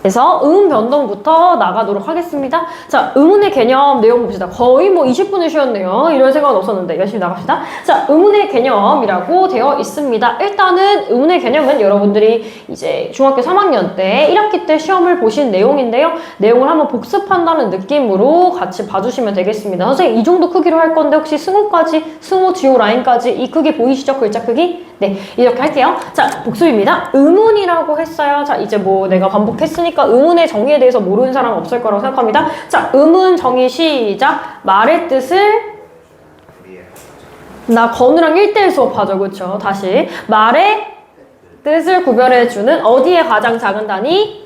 그래서 음 변동부터 나가도록 하겠습니다. 자, 음운의 개념 내용 봅시다. 거의 뭐 20분을 쉬었네요. 이런 생각은 없었는데 열심히 나갑시다. 자, 음운의 개념이라고 되어 있습니다. 일단은 음운의 개념은 여러분들이 이제 중학교 3학년 때 1학기 때 시험을 보신 내용인데요. 내용을 한번 복습한다는 느낌으로 같이 봐주시면 되겠습니다. 선생님 이 정도 크기로 할 건데 혹시 승호까지, 승호 지호 라인까지 이 크기 보이시죠? 글자 크기? 네, 이렇게 할게요. 자, 복습입니다. 음운이라고 했어요. 자, 이제 뭐 내가 반복했으니까 음운의 정의에 대해서 모르는 사람 없을 거라고 생각합니다. 자, 음운 정의 시작. 말의 뜻을 나 건우랑 1대1 수업하죠. 그쵸? 다시 말의 뜻을 구별해주는 어디에 가장 작은 단위?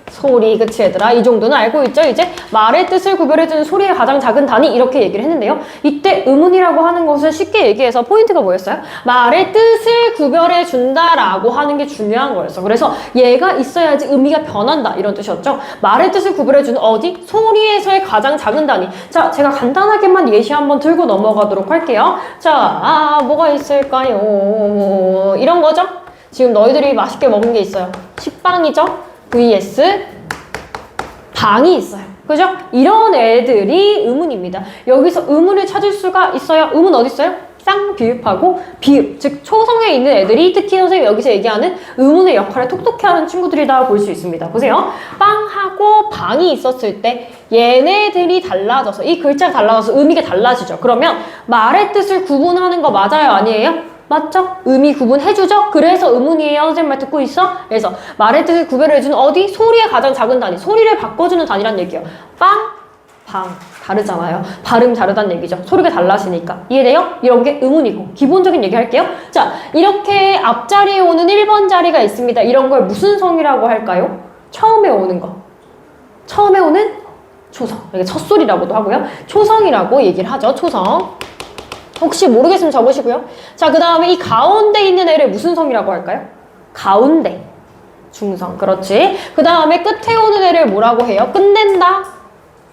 소리. 그치 얘들아? 이 정도는 알고 있죠? 이제 말의 뜻을 구별해주는 소리의 가장 작은 단위 이렇게 얘기를 했는데요. 이때 음운이라고 하는 것을 쉽게 얘기해서 포인트가 뭐였어요? 말의 뜻을 구별해준다라고 하는 게 중요한 거였어. 그래서 얘가 있어야지 의미가 변한다 이런 뜻이었죠. 말의 뜻을 구별해주는 어디? 소리에서의 가장 작은 단위. 자, 제가 간단하게만 예시 한번 들고 넘어가도록 할게요. 자, 뭐가 있을까요? 이런 거죠? 지금 너희들이 맛있게 먹은 게 있어요. 식빵이죠? vs 방이 있어요. 그죠? 이런 애들이 음운입니다. 여기서 음운을 찾을 수가 있어요. 음운 어디 있어요? 쌍비읍하고 비읍. 즉 초성에 있는 애들이 특히 선생님이 여기서 얘기하는 음운의 역할을 톡톡히 하는 친구들이다 볼 수 있습니다. 보세요. 빵하고 방이 있었을 때 얘네들이 달라져서 이 글자가 달라져서 의미가 달라지죠. 그러면 말의 뜻을 구분하는 거 맞아요? 아니에요? 맞죠? 의미 구분해주죠? 그래서 음운이에요. 선생님 말 듣고 있어? 그래서 말의 뜻을 구별해주는 어디? 소리의 가장 작은 단위. 소리를 바꿔주는 단위란 얘기예요. 빵, 방. 다르잖아요. 발음이 다르다는 얘기죠. 소리가 달라지니까. 이해돼요? 이런 게 음운이고. 기본적인 얘기 할게요. 자, 이렇게 앞자리에 오는 1번 자리가 있습니다. 이런 걸 무슨 성이라고 할까요? 처음에 오는 거. 처음에 오는 초성. 이게 첫소리라고도 하고요. 초성이라고 얘기를 하죠. 초성. 혹시 모르겠으면 적으시고요. 자, 그 다음에 이 가운데 있는 애를 무슨 성이라고 할까요? 가운데. 중성. 그렇지. 그 다음에 끝에 오는 애를 뭐라고 해요? 끝낸다.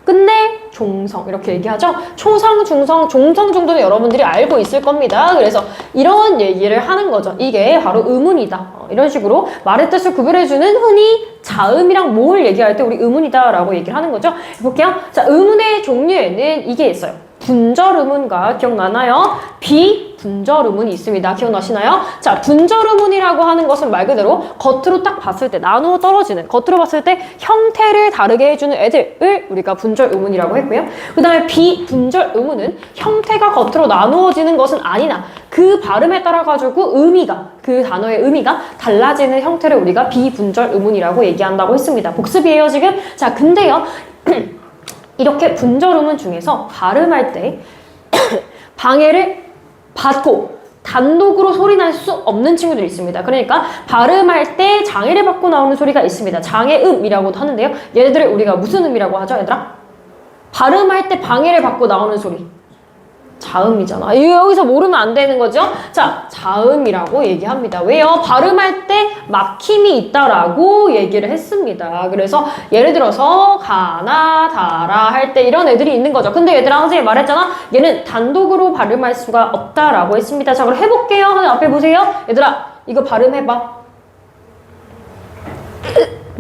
끝내. 종성. 이렇게 얘기하죠. 초성, 중성, 종성 정도는 여러분들이 알고 있을 겁니다. 그래서 이런 얘기를 하는 거죠. 이게 바로 음운이다. 이런 식으로 말의 뜻을 구별해주는 흔히 자음이랑 모음을 얘기할 때 우리 음운이다 라고 얘기를 하는 거죠. 볼게요. 자, 음운의 종류에는 이게 있어요. 분절음운과 기억나나요? 비분절음운이 있습니다. 기억나시나요? 자, 분절음운이라고 하는 것은 말 그대로 겉으로 딱 봤을 때 나누어 떨어지는, 겉으로 봤을 때 형태를 다르게 해주는 애들을 우리가 분절음운이라고 했고요. 그 다음에 비분절음운은 형태가 겉으로 나누어지는 것은 아니나 그 발음에 따라 가지고 의미가, 그 단어의 의미가 달라지는 형태를 우리가 비분절음운이라고 얘기한다고 했습니다. 복습이에요 지금? 자, 근데요 이렇게 분절음운 중에서 발음할 때 방해를 받고 단독으로 소리 날 수 없는 친구들이 있습니다. 그러니까 발음할 때 장애를 받고 나오는 소리가 있습니다. 장애음이라고도 하는데요. 얘네들을 우리가 무슨 음이라고 하죠, 얘들아? 발음할 때 방해를 받고 나오는 소리. 자음이잖아. 여기서 모르면 안 되는 거죠? 자, 자음이라고 얘기합니다. 왜요? 발음할 때 막힘이 있다라고 얘기를 했습니다. 그래서 예를 들어서 가나, 다라 할 때 이런 애들이 있는 거죠. 근데 얘들아, 선생님이 말했잖아. 얘는 단독으로 발음할 수가 없다라고 했습니다. 자, 그럼 해볼게요. 앞에 보세요. 얘들아, 이거 발음해봐.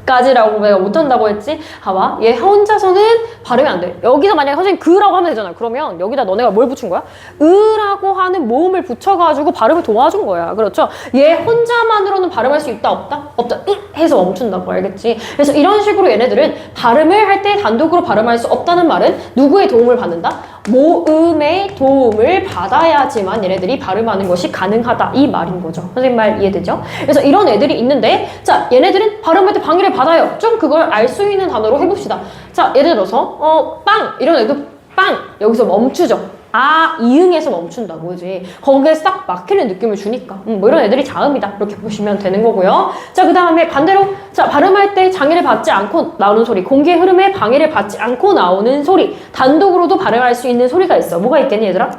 까지라고 내가 못한다고 했지? 봐봐. 얘 혼자서는 발음이 안 돼. 여기서 만약에 선생님 그라고 하면 되잖아. 그러면 여기다 너네가 뭘 붙인 거야? 으라고 하는 모음을 붙여가지고 발음을 도와준 거야. 그렇죠? 얘 혼자만으로는 발음할 수 있다? 없다? 없다. 해서 멈춘다고. 알겠지? 그래서 이런 식으로 얘네들은 발음을 할 때 단독으로 발음할 수 없다는 말은 누구의 도움을 받는다? 모음의 도움을 받아야지만 얘네들이 발음하는 것이 가능하다. 이 말인 거죠. 선생님 말 이해되죠? 그래서 이런 애들이 있는데, 자, 얘네들은 발음할 때 방해를 받아요. 좀 그걸 알 수 있는 단어로 해봅시다. 자, 예를 들어서 빵 이런 애도 빵 여기서 멈추죠. 아, 이응에서 멈춘다고, 그지? 거기에 싹 막히는 느낌을 주니까 뭐 이런 애들이 자음이다 이렇게 보시면 되는 거고요. 자, 그 다음에 반대로 자, 발음할 때 장애를 받지 않고 나오는 소리, 공기의 흐름에 방해를 받지 않고 나오는 소리, 단독으로도 발음할 수 있는 소리가 있어. 뭐가 있겠니, 얘들아?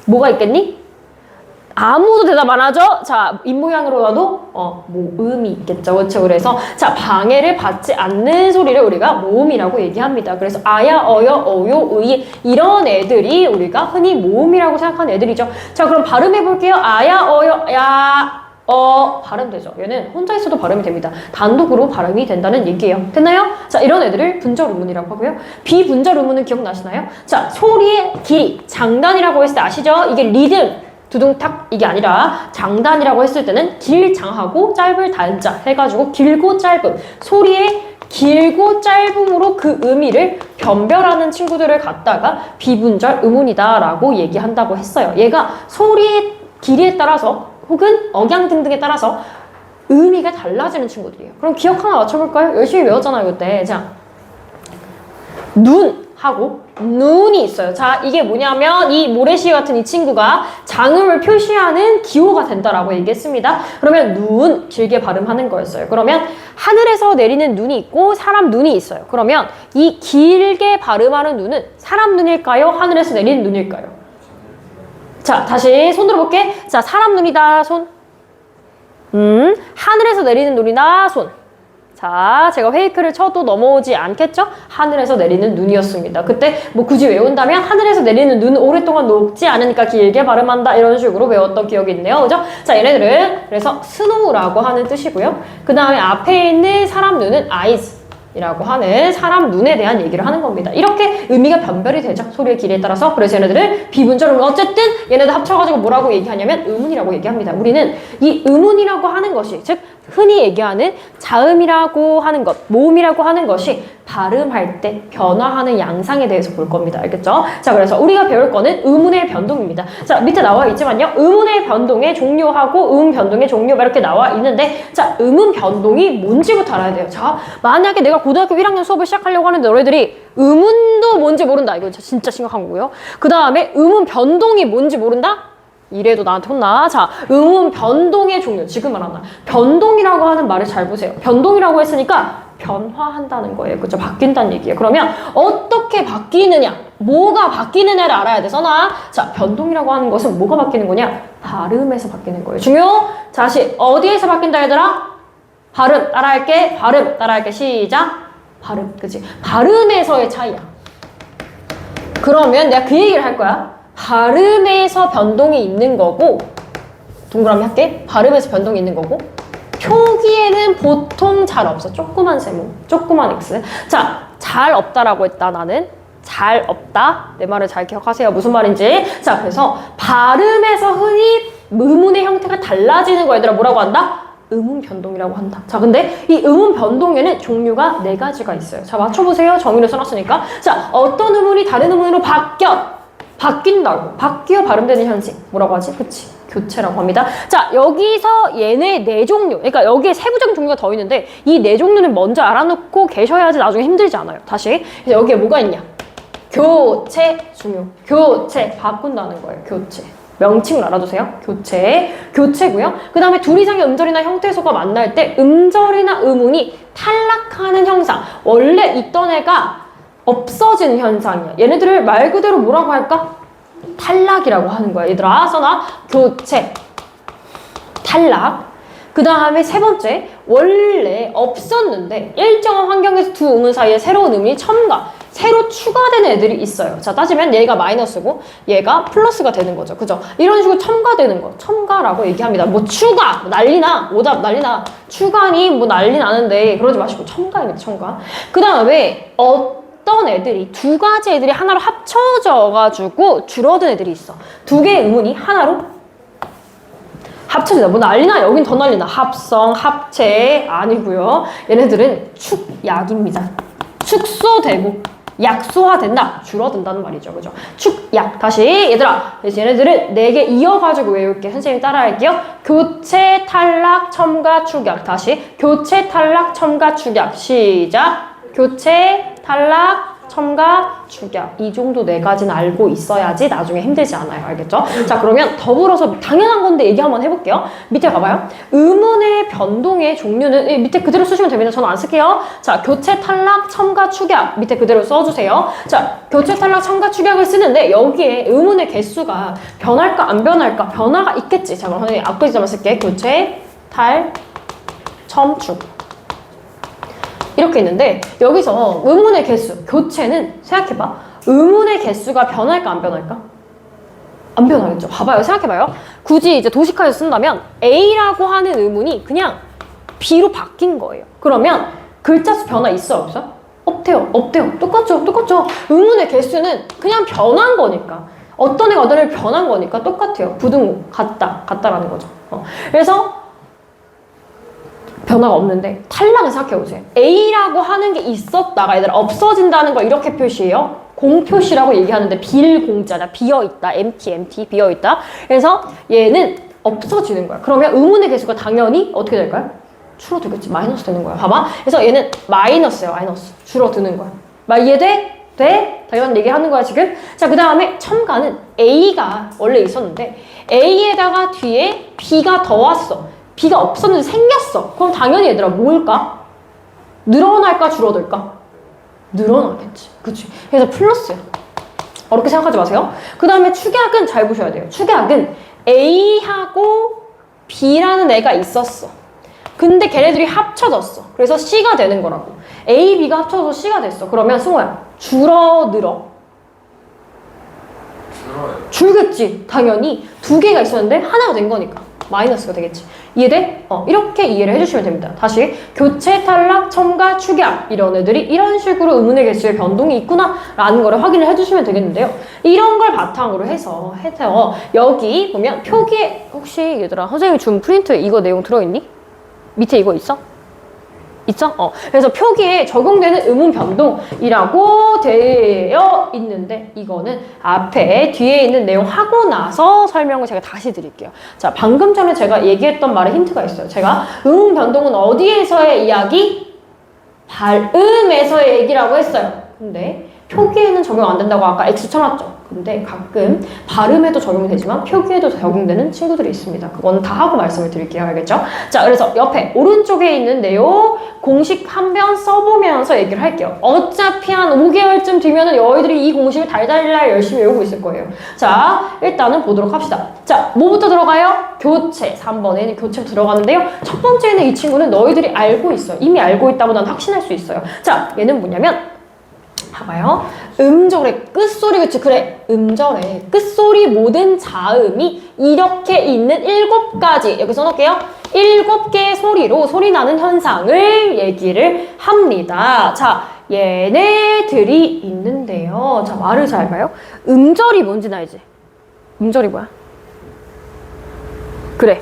뭐가 있겠니? 아무도 대답 안 하죠? 자, 입모양으로 봐도 모음이 있겠죠. 그렇죠? 그래서 자, 방해를 받지 않는 소리를 우리가 모음이라고 얘기합니다. 그래서 아야, 어여, 어요, 의 이런 애들이 우리가 흔히 모음이라고 생각하는 애들이죠. 자, 그럼 발음해 볼게요. 아야, 어여, 야. 발음되죠. 얘는 혼자 있어도 발음이 됩니다. 단독으로 발음이 된다는 얘기예요. 됐나요? 자, 이런 애들을 분절 의문이라고 하고요. 비분절 의문은 기억나시나요? 자, 소리의 길이, 장단이라고 했을 때 아시죠? 이게 리듬, 두둥탁 이게 아니라 장단이라고 했을 때는 길장하고 짧을 단자 해가지고 길고 짧음, 소리의 길고 짧음으로 그 의미를 변별하는 친구들을 갖다가 비분절 의문이다라고 얘기한다고 했어요. 얘가 소리의 길이에 따라서 혹은 억양 등등에 따라서 의미가 달라지는 친구들이에요. 그럼 기억 하나 맞춰볼까요? 열심히 외웠잖아요, 그때. 자, 눈하고 눈이 있어요. 자, 이게 뭐냐면 이 모래시 같은 이 친구가 장음을 표시하는 기호가 된다라고 얘기했습니다. 그러면 눈 길게 발음하는 거였어요. 그러면 하늘에서 내리는 눈이 있고 사람 눈이 있어요. 그러면 이 길게 발음하는 눈은 사람 눈일까요? 하늘에서 내리는 눈일까요? 자, 다시 손 들어볼게. 자, 사람 눈이다, 손. 하늘에서 내리는 눈이다, 손. 자, 제가 페이크를 쳐도 넘어오지 않겠죠? 하늘에서 내리는 눈이었습니다. 그때 뭐 굳이 외운다면 하늘에서 내리는 눈 오랫동안 녹지 않으니까 길게 발음한다 이런 식으로 외웠던 기억이 있네요. 그죠? 자, 얘네들은 그래서 스노우라고 하는 뜻이고요. 그 다음에 앞에 있는 사람 눈은 eyes 이라고 하는 사람 눈에 대한 얘기를 하는 겁니다. 이렇게 의미가 변별이 되죠. 소리의 길이에 따라서. 그래서 얘네들을 비분절 의문, 어쨌든 얘네들 합쳐가지고 뭐라고 얘기하냐면 의문이라고 얘기합니다. 우리는 이 의문이라고 하는 것이, 즉 흔히 얘기하는 자음이라고 하는 것, 모음이라고 하는 것이 발음할 때 변화하는 양상에 대해서 볼 겁니다. 알겠죠? 자, 그래서 우리가 배울 거는 의문의 변동입니다. 자, 밑에 나와 있지만요. 의문의 변동의 종류하고 음 변동의 종류 이렇게 나와 있는데, 자, 음은 변동이 뭔지부터 알아야 돼요. 자, 만약에 내가 고등학교 1학년 수업을 시작하려고 하는데 너희들이 음운도 뭔지 모른다. 이거 진짜 심각한 거고요. 그 다음에 음운 변동이 뭔지 모른다? 이래도 나한테 혼나. 자, 음운 변동의 종류. 지금 말하나. 변동이라고 하는 말을 잘 보세요. 변동이라고 했으니까 변화한다는 거예요. 그죠? 바뀐다는 얘기예요. 그러면 어떻게 바뀌느냐? 뭐가 바뀌느냐를 알아야 돼. 써놔. 자, 변동이라고 하는 것은 뭐가 바뀌는 거냐? 발음에서 바뀌는 거예요. 중요. 다시 어디에서 바뀐다 얘들아? 발음 따라할게. 발음 따라할게. 시작. 발음. 그치? 발음에서의 차이야. 그러면 내가 그 얘기를 할 거야. 발음에서 변동이 있는 거고, 동그라미 할게. 발음에서 변동이 있는 거고, 표기에는 보통 잘 없어. 조그만 세모, 조그만 X. 자, 잘 없다라고 했다, 나는. 잘 없다. 내 말을 잘 기억하세요. 무슨 말인지. 자, 그래서 발음에서 흔히 의문의 형태가 달라지는 거 얘들아 뭐라고 한다? 음운 변동이라고 한다. 자, 근데 이 음운 변동에는 종류가 4가지가 있어요. 자, 맞춰보세요. 정의를 써놨으니까. 자, 어떤 음운이 다른 음운으로 바뀐다고. 바뀌어 발음되는 현상. 뭐라고 하지? 그치? 교체라고 합니다. 자, 여기서 얘네 4종류. 그러니까 여기에 세부적인 종류가 더 있는데 이 4종류는 먼저 알아놓고 계셔야지 나중에 힘들지 않아요. 다시. 그래서 여기에 뭐가 있냐? 교체 중요. 교체. 바꾼다는 거예요. 교체. 명칭을 알아두세요. 교체고요. 그 다음에 둘 이상의 음절이나 형태소가 만날 때 음절이나 음운이 탈락하는 현상. 원래 있던 애가 없어지는 현상이야. 얘네들을 말 그대로 뭐라고 할까? 탈락이라고 하는 거야. 얘들아, 써놔. 교체, 탈락. 그 다음에 3번째, 원래 없었는데 일정한 환경에서 두 음운 사이에 새로운 음이 첨가, 새로 추가되는 애들이 있어요. 자, 따지면 얘가 마이너스고 얘가 플러스가 되는 거죠. 그죠? 이런 식으로 첨가되는 거. 첨가라고 얘기합니다. 뭐 추가, 뭐 난리나, 오답 난리나. 추가니 뭐 난리 나는데 그러지 마시고 첨가입니다. 첨가. 그 다음에 어떤 애들이 2가지 애들이 하나로 합쳐져가지고 줄어든 애들이 있어. 2개의 음운이 하나로 합쳐진다. 뭐 난리나. 여긴 더 난리나. 합성, 합체 아니고요. 얘네들은 축약입니다. 축소되고 약소화된다. 줄어든다는 말이죠. 그죠? 축약. 다시 얘들아. 그래서 얘네들은 4개 이어가지고 외울게. 선생님 따라할게요. 교체, 탈락, 첨가, 축약. 다시 교체, 탈락, 첨가, 축약. 시작. 교체, 탈락, 첨가, 축약. 이 정도 4가지는 알고 있어야지 나중에 힘들지 않아요. 알겠죠? 자, 그러면 더불어서 당연한 건데 얘기 한번 해볼게요. 밑에 봐봐요. 음운의 변동의 종류는 밑에 그대로 쓰시면 됩니다. 저는 안 쓸게요. 자, 교체, 탈락, 첨가, 축약. 밑에 그대로 써주세요. 자, 교체, 탈락, 첨가, 축약을 쓰는데 여기에 음운의 개수가 변할까 안 변할까? 변화가 있겠지. 자, 그럼 선생님 앞글자만 쓸게. 교체, 탈, 첨, 축. 이렇게 있는데 여기서 음운의 개수, 교체는 생각해봐. 음운의 개수가 변할까 안 변할까? 안 변하겠죠. 봐봐요. 생각해봐요. 굳이 이제 도식화해서 쓴다면 A라고 하는 의문이 그냥 B로 바뀐 거예요. 그러면 글자 수 변화 있어 없어? 없대요. 없대요. 똑같죠. 의문의 개수는 그냥 변한 거니까. 어떤 애가 어떤 애를 변한 거니까 똑같아요. 부등호 같다라는 거죠. 그래서 변화가 없는데 탈락을 생각해보세요. A라고 하는 게 있었다가 얘들아 없어진다는 걸 이렇게 표시해요. 공표시라고 얘기하는데 빌공자다. 비어있다. empty 비어있다. 그래서 얘는 없어지는 거야. 그러면 의문의 개수가 당연히 어떻게 될까요? 줄어들겠지. 마이너스 되는 거야. 봐봐. 그래서 얘는 마이너스예요. 마이너스. 줄어드는 거야. 이해돼? 돼? 다 이런 얘기 하는 거야 지금. 자, 그 다음에 첨가는 A가 원래 있었는데 A에다가 뒤에 B가 더 왔어. B가 없었는데 생겼어. 그럼 당연히 얘들아 뭘까? 늘어날까 줄어들까? 늘어나겠지. 그치? 그래서 플러스야. 어렵게 생각하지 마세요. 그 다음에 축약은 잘 보셔야 돼요. 축약은 A하고 B라는 애가 있었어. 근데 걔네들이 합쳐졌어. 그래서 C가 되는 거라고. A, B가 합쳐져서 C가 됐어. 그러면 승호야, 늘어? 줄어요. 줄겠지. 당연히 두 개가 있었는데 하나가 된 거니까 마이너스가 되겠지. 이해돼? 이렇게 이해를 해주시면 됩니다. 다시 교체, 탈락, 첨가, 축약 이런 애들이 이런 식으로 의문의 개수의 변동이 있구나 라는 거를 확인을 해주시면 되겠는데요. 이런 걸 바탕으로 해서 여기 보면 표기에 혹시 얘들아 선생님이 준 프린트에 이거 내용 들어있니? 밑에 이거 있어? 있죠? 그래서 표기에 적용되는 의문 변동이라고 되어 있는데 이거는 앞에 뒤에 있는 내용 하고 나서 설명을 제가 다시 드릴게요. 자, 방금 전에 제가 얘기했던 말에 힌트가 있어요. 제가 의문 변동은 어디에서의 이야기? 발음에서의 얘기라고 했어요. 근데 표기에는 적용 안 된다고 아까 X 쳐놨죠. 근데 가끔 발음에도 적용이 되지만 표기에도 적용되는 친구들이 있습니다. 그건 다 하고 말씀을 드릴게요. 알겠죠? 자, 그래서 옆에 오른쪽에 있는 내용 공식 한 번 써보면서 얘기를 할게요. 어차피 한 5개월쯤 뒤면은 너희들이 이 공식을 달달달 열심히 외우고 있을 거예요. 자, 일단은 보도록 합시다. 자, 뭐부터 들어가요? 교체. 3번에는 교체가 들어가는데요. 첫 번째는 이 친구는 너희들이 알고 있어요. 이미 알고 있다고 난 확신할 수 있어요. 자, 얘는 뭐냐면 봐봐요. 음절의 끝소리, 그치? 그래. 음절의 끝소리 모든 자음이 이렇게 있는 7가지. 여기 써놓을게요. 7개의 소리로 소리 나는 현상을 얘기를 합니다. 자, 얘네들이 있는데요. 자, 말을 잘 봐요. 음절이 뭔지 알지? 음절이 뭐야? 그래.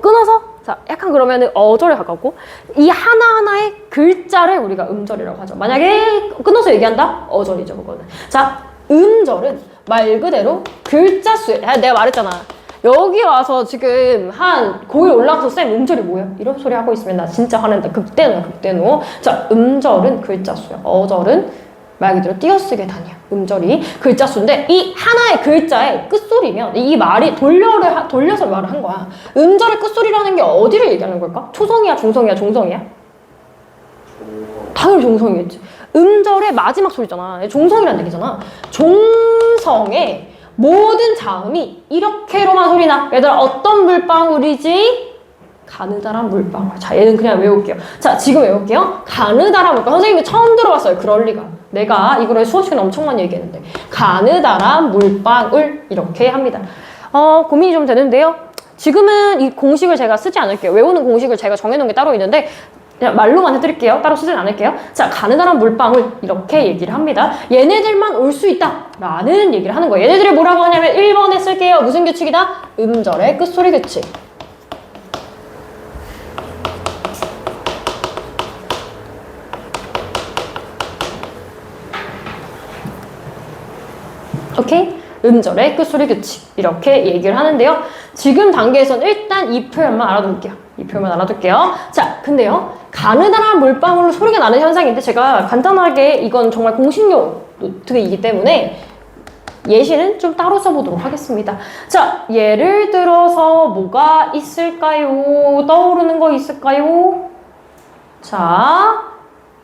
끊어서? 자, 약간 그러면은 어절에 가깝고 이 하나하나의 글자를 우리가 음절이라고 하죠. 만약에 끊어서 얘기한다? 어절이죠, 그거는. 자, 음절은 말 그대로 글자 수에 내가 말했잖아. 여기 와서 지금 한 고1 올라가서 쌤 음절이 뭐야? 이런 소리 하고 있으면 나 진짜 화낸다. 극대노. 자, 음절은 글자 수야. 어절은 말 그대로 띄어쓰기 단위야. 음절이 글자 수인데 이 하나의 글자의 끝소리면 이 말이 돌려서 말을 한 거야. 음절의 끝소리라는 게 어디를 얘기하는 걸까? 초성이야, 중성이야, 종성이야? 당연히 종성이겠지. 음절의 마지막 소리잖아. 종성이란 얘기잖아. 종성의 모든 자음이 이렇게로만 소리나. 얘들아, 어떤 물방울이지? 가느다란 물방울. 자, 얘는 그냥 외울게요. 자, 지금 외울게요. 가느다란 물방울. 선생님이 처음 들어봤어요. 그럴 리가. 내가 이거를 수업 시간에 엄청 많이 얘기했는데. 가느다란 물방울. 이렇게 합니다. 고민이 좀 되는데요. 지금은 이 공식을 제가 쓰지 않을게요. 외우는 공식을 제가 정해놓은 게 따로 있는데 그냥 말로만 해드릴게요. 따로 쓰진 않을게요. 자, 가느다란 물방울. 이렇게 얘기를 합니다. 얘네들만 올 수 있다. 라는 얘기를 하는 거예요. 얘네들이 뭐라고 하냐면 1번에 쓸게요. 무슨 규칙이다? 음절의 끝소리 규칙. 오케이? 음절의 끝소리 규칙. 이렇게 얘기를 하는데요. 지금 단계에서는 일단 이 표현만 알아둘게요. 이 표현만 알아둘게요. 자, 근데요. 가느다란 물방울로 소리가 나는 현상인데 제가 간단하게 이건 정말 공식용 노트이기 때문에 예시는 좀 따로 써보도록 하겠습니다. 자, 예를 들어서 뭐가 있을까요? 떠오르는 거 있을까요? 자,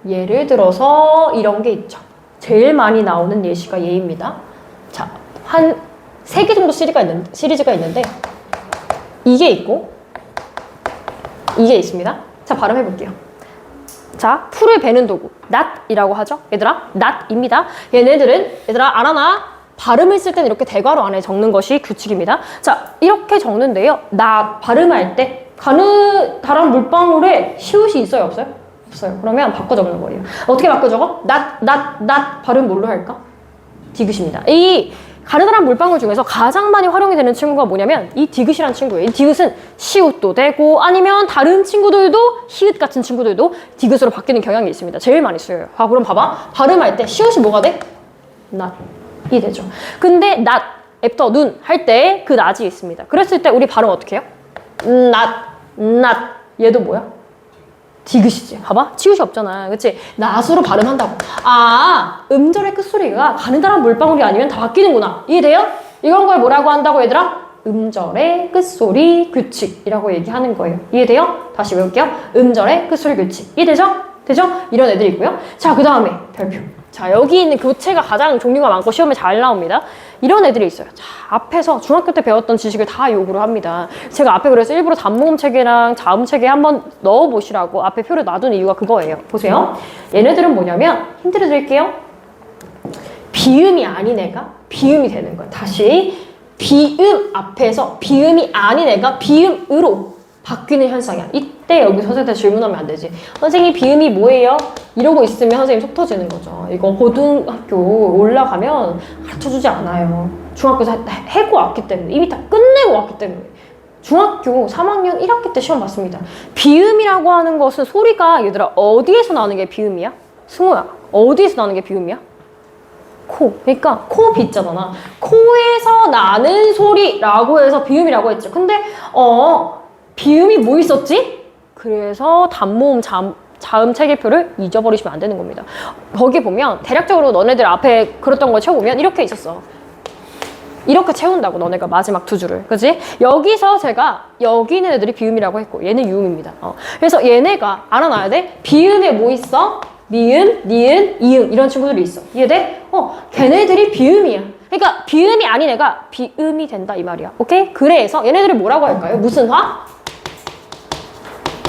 예를 들어서 이런 게 있죠. 제일 많이 나오는 예시가 예입니다. 자, 한 3개 정도 시리즈가 있는데 이게 있고 이게 있습니다. 자, 발음해볼게요. 자, 풀을 베는 도구 낫이라고 하죠. 얘들아, 낫입니다. 얘네들은 얘들아 알아나? 발음을 쓸 때는 이렇게 대괄호 안에 적는 것이 규칙입니다. 자, 이렇게 적는데요. 나 발음할 때 가느다란 물방울에 시옷이 있어요, 없어요? 없어요. 그러면 바꿔 적는 거예요. 어떻게 바꿔 적어? 낫 발음 뭘로 할까? 디귿입니다. 이 가느다란 물방울 중에서 가장 많이 활용이 되는 친구가 뭐냐면 이 디귿이란 친구예요. 이 디귿은 시옷도 되고 아니면 다른 친구들도 히읗 같은 친구들도 디귿으로 바뀌는 경향이 있습니다. 제일 많이 쓰여요. 아, 그럼 봐봐. 발음할 때 시옷이 뭐가 돼? 낫이 되죠. 근데 낫, 애프터 눈 할 때 그 낫이 있습니다. 그랬을 때 우리 발음 어떻게 해요? 낫. 얘도 뭐야? 디귿이지. 봐봐. 치읓이 없잖아. 그치? 낫으로 발음한다고. 아, 음절의 끝소리가 가느다란 물방울이 아니면 다 바뀌는구나. 이해돼요? 이런 걸 뭐라고 한다고 얘들아? 음절의 끝소리 규칙이라고 얘기하는 거예요. 이해돼요? 다시 외울게요. 음절의 끝소리 규칙. 이해되죠? 되죠? 이런 애들이 있고요. 자, 그 다음에 별표. 자, 여기 있는 교체가 가장 종류가 많고 시험에 잘 나옵니다. 이런 애들이 있어요. 자, 앞에서 중학교 때 배웠던 지식을 다 요구를 합니다. 제가 앞에 그래서 일부러 단모음 체계랑 자음 체계 한번 넣어보시라고 앞에 표를 놔둔 이유가 그거예요. 보세요. 얘네들은 뭐냐면 힌트를 드릴게요. 비음이 아닌 애가 비음이 되는 거예요. 다시 비음 앞에서 비음이 아닌 애가 비음으로 바뀌는 현상이야. 이때 여기 선생님한테 질문하면 안 되지. 선생님 비음이 뭐예요? 이러고 있으면 선생님 속 터지는 거죠. 이거 고등학교 올라가면 가르쳐주지 않아요. 중학교에서 해고 왔기 때문에 이미 다 끝내고 왔기 때문에 중학교 3학년 1학기 때 시험 봤습니다. 비음이라고 하는 것은 소리가 얘들아 어디에서 나는 게 비음이야? 승우야 어디에서 나는 게 비음이야? 코. 그러니까 코 비자잖아. 코에서 나는 소리라고 해서 비음이라고 했죠. 근데 비음이 뭐 있었지? 그래서 단모음 자음 체계표를 잊어버리시면 안 되는 겁니다. 거기 보면 대략적으로 너네들 앞에 그랬던 거 채워보면 이렇게 있었어. 이렇게 채운다고 너네가 마지막 두 줄을. 그치? 여기서 제가 여기 있는 애들이 비음이라고 했고 얘는 유음입니다. 그래서 얘네가 알아놔야 돼. 비음에 뭐 있어? 미음, 니은, 이응 이런 친구들이 있어. 이해돼? 걔네들이 비음이야. 그러니까 비음이 아닌 애가 비음이 된다 이 말이야. 오케이? 그래서 얘네들을 뭐라고 할까요? 무슨 화?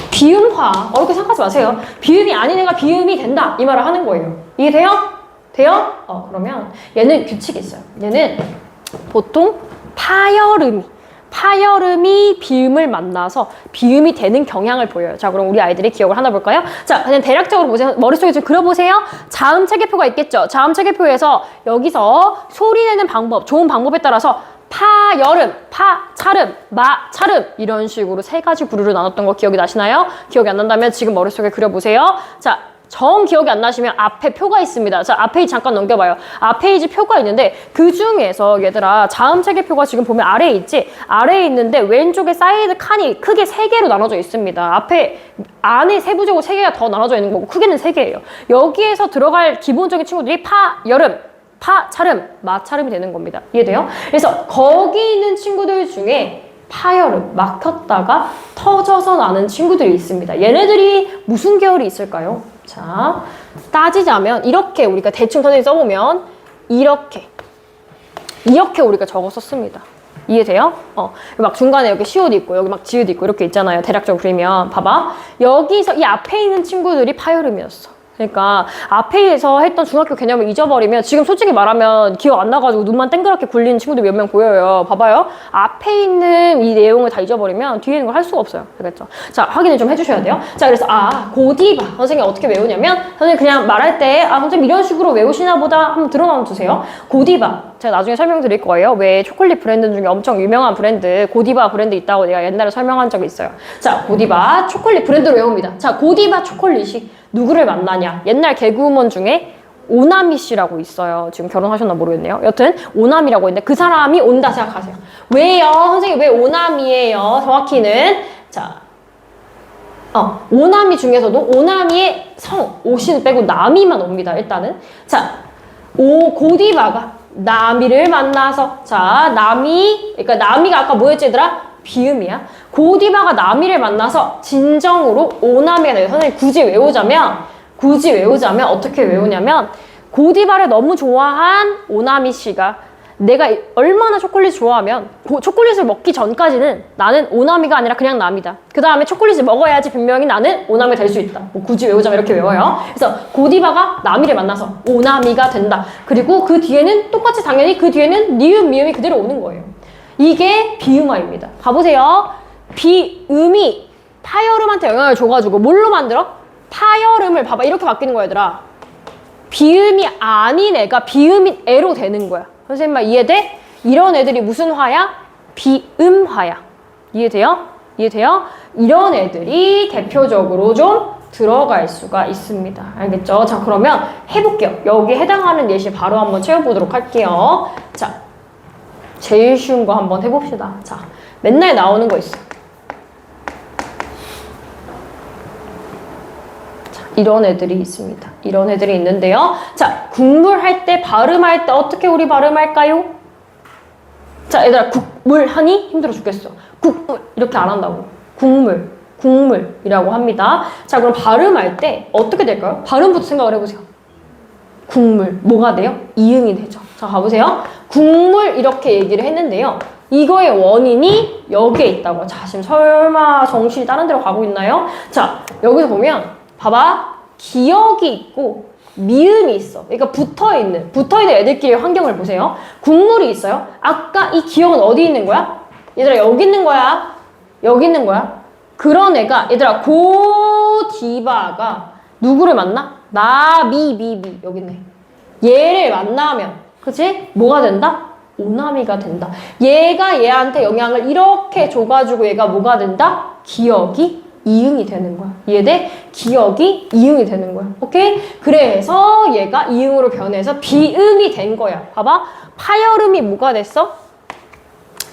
비음화. 어렵게 생각하지 마세요. 비음이 아닌 애가 비음이 된다. 이 말을 하는 거예요. 이해돼요? 돼요? 그러면 얘는 규칙이 있어요. 얘는 보통 파열음이 비음을 만나서 비음이 되는 경향을 보여요. 자, 그럼 우리 아이들이 기억을 하나 볼까요? 자, 그냥 대략적으로 보세요. 머릿속에 좀 그려보세요. 자음 체계표가 있겠죠? 자음 체계표에서 여기서 소리 내는 방법, 좋은 방법에 따라서 파열음, 파차름, 마차름 이런 식으로 세 가지 부류로 나눴던 거 기억이 나시나요? 기억이 안 난다면 지금 머릿속에 그려보세요. 자, 정 기억이 안 나시면 앞에 표가 있습니다. 자, 앞 페이지 잠깐 넘겨봐요. 앞 페이지 표가 있는데 그 중에서 얘들아 자음 체계표가 지금 보면 아래에 있지? 아래에 있는데 왼쪽에 사이드 칸이 크게 3개로 나눠져 있습니다. 앞에 안에 세부적으로 3개가 더 나눠져 있는 거고 크게는 3개예요. 여기에서 들어갈 기본적인 친구들이 파열음, 파차름, 마차름이 되는 겁니다. 이해돼요? 그래서 거기 있는 친구들 중에 파열음, 막혔다가 터져서 나는 친구들이 있습니다. 얘네들이 무슨 계열이 있을까요? 자, 따지자면 이렇게 우리가 대충 선생님 써보면 이렇게 우리가 적었었습니다. 이해돼요? 막 중간에 여기 시옷 있고 여기 막 지읒 있고 이렇게 있잖아요. 대략적으로 그리면 봐봐. 여기서 이 앞에 있는 친구들이 파열음이었어. 그러니까 앞에서 했던 중학교 개념을 잊어버리면 지금 솔직히 말하면 기억 안 나가지고 눈만 땡그랗게 굴리는 친구들 몇 명 보여요. 봐봐요. 앞에 있는 이 내용을 다 잊어버리면 뒤에 있는 걸 할 수가 없어요. 알겠죠? 자, 확인을 좀 해주셔야 돼요. 자, 그래서 고디바 선생님이 어떻게 외우냐면 선생님 그냥 말할 때 선생님 이런 식으로 외우시나 보다 한번 드러나 주세요. 고디바 제가 나중에 설명드릴 거예요. 왜 초콜릿 브랜드 중에 엄청 유명한 브랜드 고디바 브랜드 있다고 내가 옛날에 설명한 적이 있어요. 자, 고디바 초콜릿 브랜드로 외웁니다. 자, 고디바 초콜릿이 누구를 만나냐? 옛날 개그우먼 중에 오나미 씨라고 있어요. 지금 결혼하셨나 모르겠네요. 여튼 오나미라고 있는데 그 사람이 온다 생각하세요. 왜요? 선생님 왜 오나미예요? 정확히는 자, 오나미 중에서도 오나미의 성 오씨는 빼고 나미만 옵니다. 일단은 자, 고디바가 나미를 만나서 자, 나미 그러니까 나미가 아까 뭐였지 얘들아? 비음이야. 고디바가 나미를 만나서 진정으로 오나미가 돼요. 선생님 굳이 외우자면 어떻게 외우냐면 고디바를 너무 좋아한 오나미 씨가 내가 얼마나 초콜릿을 좋아하면 초콜릿을 먹기 전까지는 나는 오나미가 아니라 그냥 남이다. 그 다음에 초콜릿을 먹어야지 분명히 나는 오나미가 될 수 있다. 뭐 굳이 외우자면 이렇게 외워요. 그래서 고디바가 나미를 만나서 오나미가 된다. 그리고 그 뒤에는 똑같이 당연히 그 뒤에는 니은, 미음이 그대로 오는 거예요. 이게 비음화입니다. 봐보세요. 비음이 파열음한테 영향을 줘가지고 뭘로 만들어? 파열음을 봐봐. 이렇게 바뀌는 거야, 얘들아. 비음이 아닌 애가 비음인 애로 되는 거야. 선생님 말 이해돼? 이런 애들이 무슨 화야? 비음화야. 이해돼요? 이해돼요? 이런 애들이 대표적으로 좀 들어갈 수가 있습니다. 알겠죠? 자, 그러면 해볼게요. 여기에 해당하는 예시 바로 한번 채워보도록 할게요. 자, 제일 쉬운 거 한번 해봅시다. 자, 맨날 나오는 거 있어. 이런 애들이 있습니다. 이런 애들이 있는데요. 자, 국물 할 때, 발음할 때 어떻게 우리 발음할까요? 자, 얘들아, 국물 하니? 힘들어 죽겠어. 국물 이렇게 안 한다고. 국물, 국물이라고 합니다. 자, 그럼 발음할 때 어떻게 될까요? 발음부터 생각을 해보세요. 국물, 뭐가 돼요? 이응이 되죠. 자, 가보세요. 국물 이렇게 얘기를 했는데요. 이거의 원인이 여기에 있다고. 자, 지금 설마 정신이 다른 데로 가고 있나요? 자, 여기서 보면 봐봐. 기억이 있고 미음이 있어. 그러니까 붙어있는 애들끼리 환경을 보세요. 국물이 있어요. 아까 이 기억은 어디 있는 거야? 얘들아, 여기 있는 거야. 여기 있는 거야. 그런 애가 얘들아, 고디바가 누구를 만나? 나비비비 여기 있네. 얘를 만나면 그치? 뭐가 된다? 오나미가 된다. 얘가 얘한테 영향을 이렇게 줘가지고 얘가 뭐가 된다? 기억이 이응이 되는 거야. 이해돼? 기억이 이응이 되는 거야. 오케이? 그래서 얘가 이응으로 변해서 비음이 된 거야. 봐봐. 파열음이 뭐가 됐어?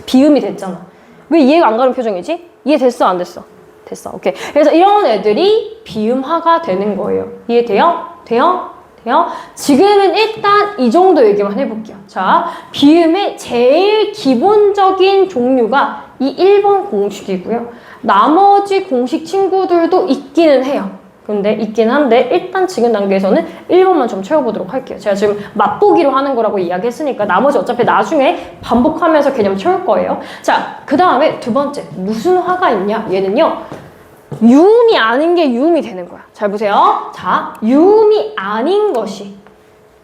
비음이 됐잖아. 왜 이해가 안 가는 표정이지? 이해됐어? 안 됐어? 됐어. 오케이. 그래서 이런 애들이 비음화가 되는 거예요. 이해돼요? 돼요? 돼요? 지금은 일단 이 정도 얘기만 해볼게요. 자, 비음의 제일 기본적인 종류가 이 1번 공식이고요. 나머지 공식 친구들도 있기는 해요. 근데 있긴 한데 일단 지금 단계에서는 1번만 좀 채워보도록 할게요. 제가 지금 맛보기로 하는 거라고 이야기했으니까 나머지 어차피 나중에 반복하면서 개념 채울 거예요. 자, 그 다음에 두 번째. 무슨 화가 있냐? 얘는요. 유음이 아닌 게 유음이 되는 거야. 잘 보세요. 자, 유음이 아닌 것이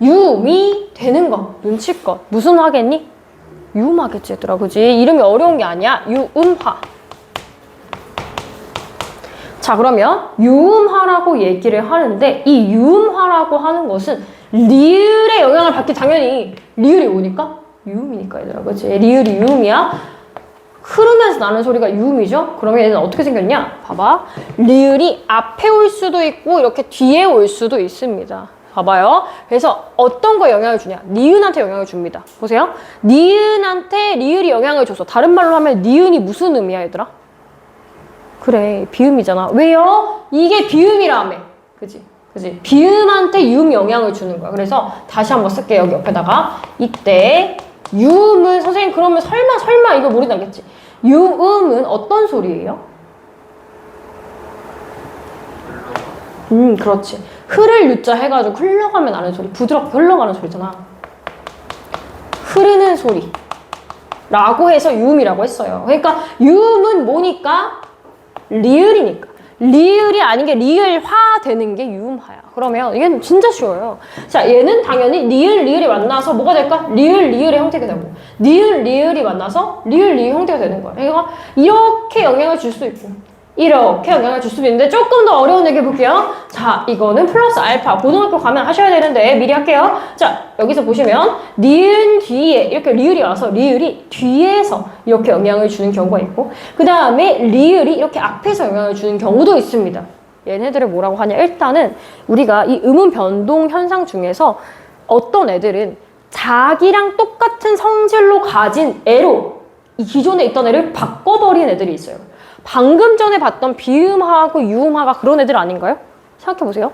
유음이 되는 거. 눈치껏. 무슨 화겠니? 유음화겠지, 얘들아. 그지? 이름이 어려운 게 아니야. 유음화. 자, 그러면 유음화라고 얘기를 하는데 이 유음화라고 하는 것은 리을의 영향을 받기 당연히 리을이 오니까 유음이니까 얘들아. 그치? 리을이 유음이야. 흐르면서 나는 소리가 유음이죠? 그러면 얘는 어떻게 생겼냐? 봐봐. 리을이 앞에 올 수도 있고 이렇게 뒤에 올 수도 있습니다. 봐봐요. 그래서 어떤 거에 영향을 주냐? 니은한테 영향을 줍니다. 보세요. 니은한테 리을이 영향을 줘서 다른 말로 하면 니은이 무슨 음이야, 얘들아? 그래, 비음이잖아. 왜요? 이게 비음이라며. 그지? 그지? 비음한테 유음이 영향을 주는 거야. 그래서 다시 한번 쓸게요. 여기 옆에다가. 이때 유음은 선생님 그러면 설마 이거 모르지 않겠지? 유음은 어떤 소리예요? 그렇지. 흐를 유자 해가지고 흘러가면 나는 소리. 부드럽게 흘러가는 소리잖아. 흐르는 소리. 라고 해서 유음이라고 했어요. 그러니까 유음은 뭐니까? 리을이니까. 리을이 아닌 게 리을화 되는 게 유음화야. 그러면 이게 진짜 쉬워요. 자, 얘는 당연히 리을이 만나서 뭐가 될까? 리을의 형태가 되고 리을이 만나서 리을 형태가 되는 거야. 그러니까 이렇게 영향을 줄 수 있고 이렇게 영향을 줄 수도 있는데 조금 더 어려운 얘기 해볼게요. 자, 이거는 플러스 알파. 고등학교 가면 하셔야 되는데 미리 할게요. 자, 여기서 보시면 니은 뒤에 이렇게 리을이 와서 리을이 뒤에서 이렇게 영향을 주는 경우가 있고 그 다음에 리을이 이렇게 앞에서 영향을 주는 경우도 있습니다. 얘네들을 뭐라고 하냐? 일단은 우리가 이 음운 변동 현상 중에서 어떤 애들은 자기랑 똑같은 성질로 가진 애로 이 기존에 있던 애를 바꿔버린 애들이 있어요. 방금 전에 봤던 비음하고 유음하가 그런 애들 아닌가요? 생각해보세요.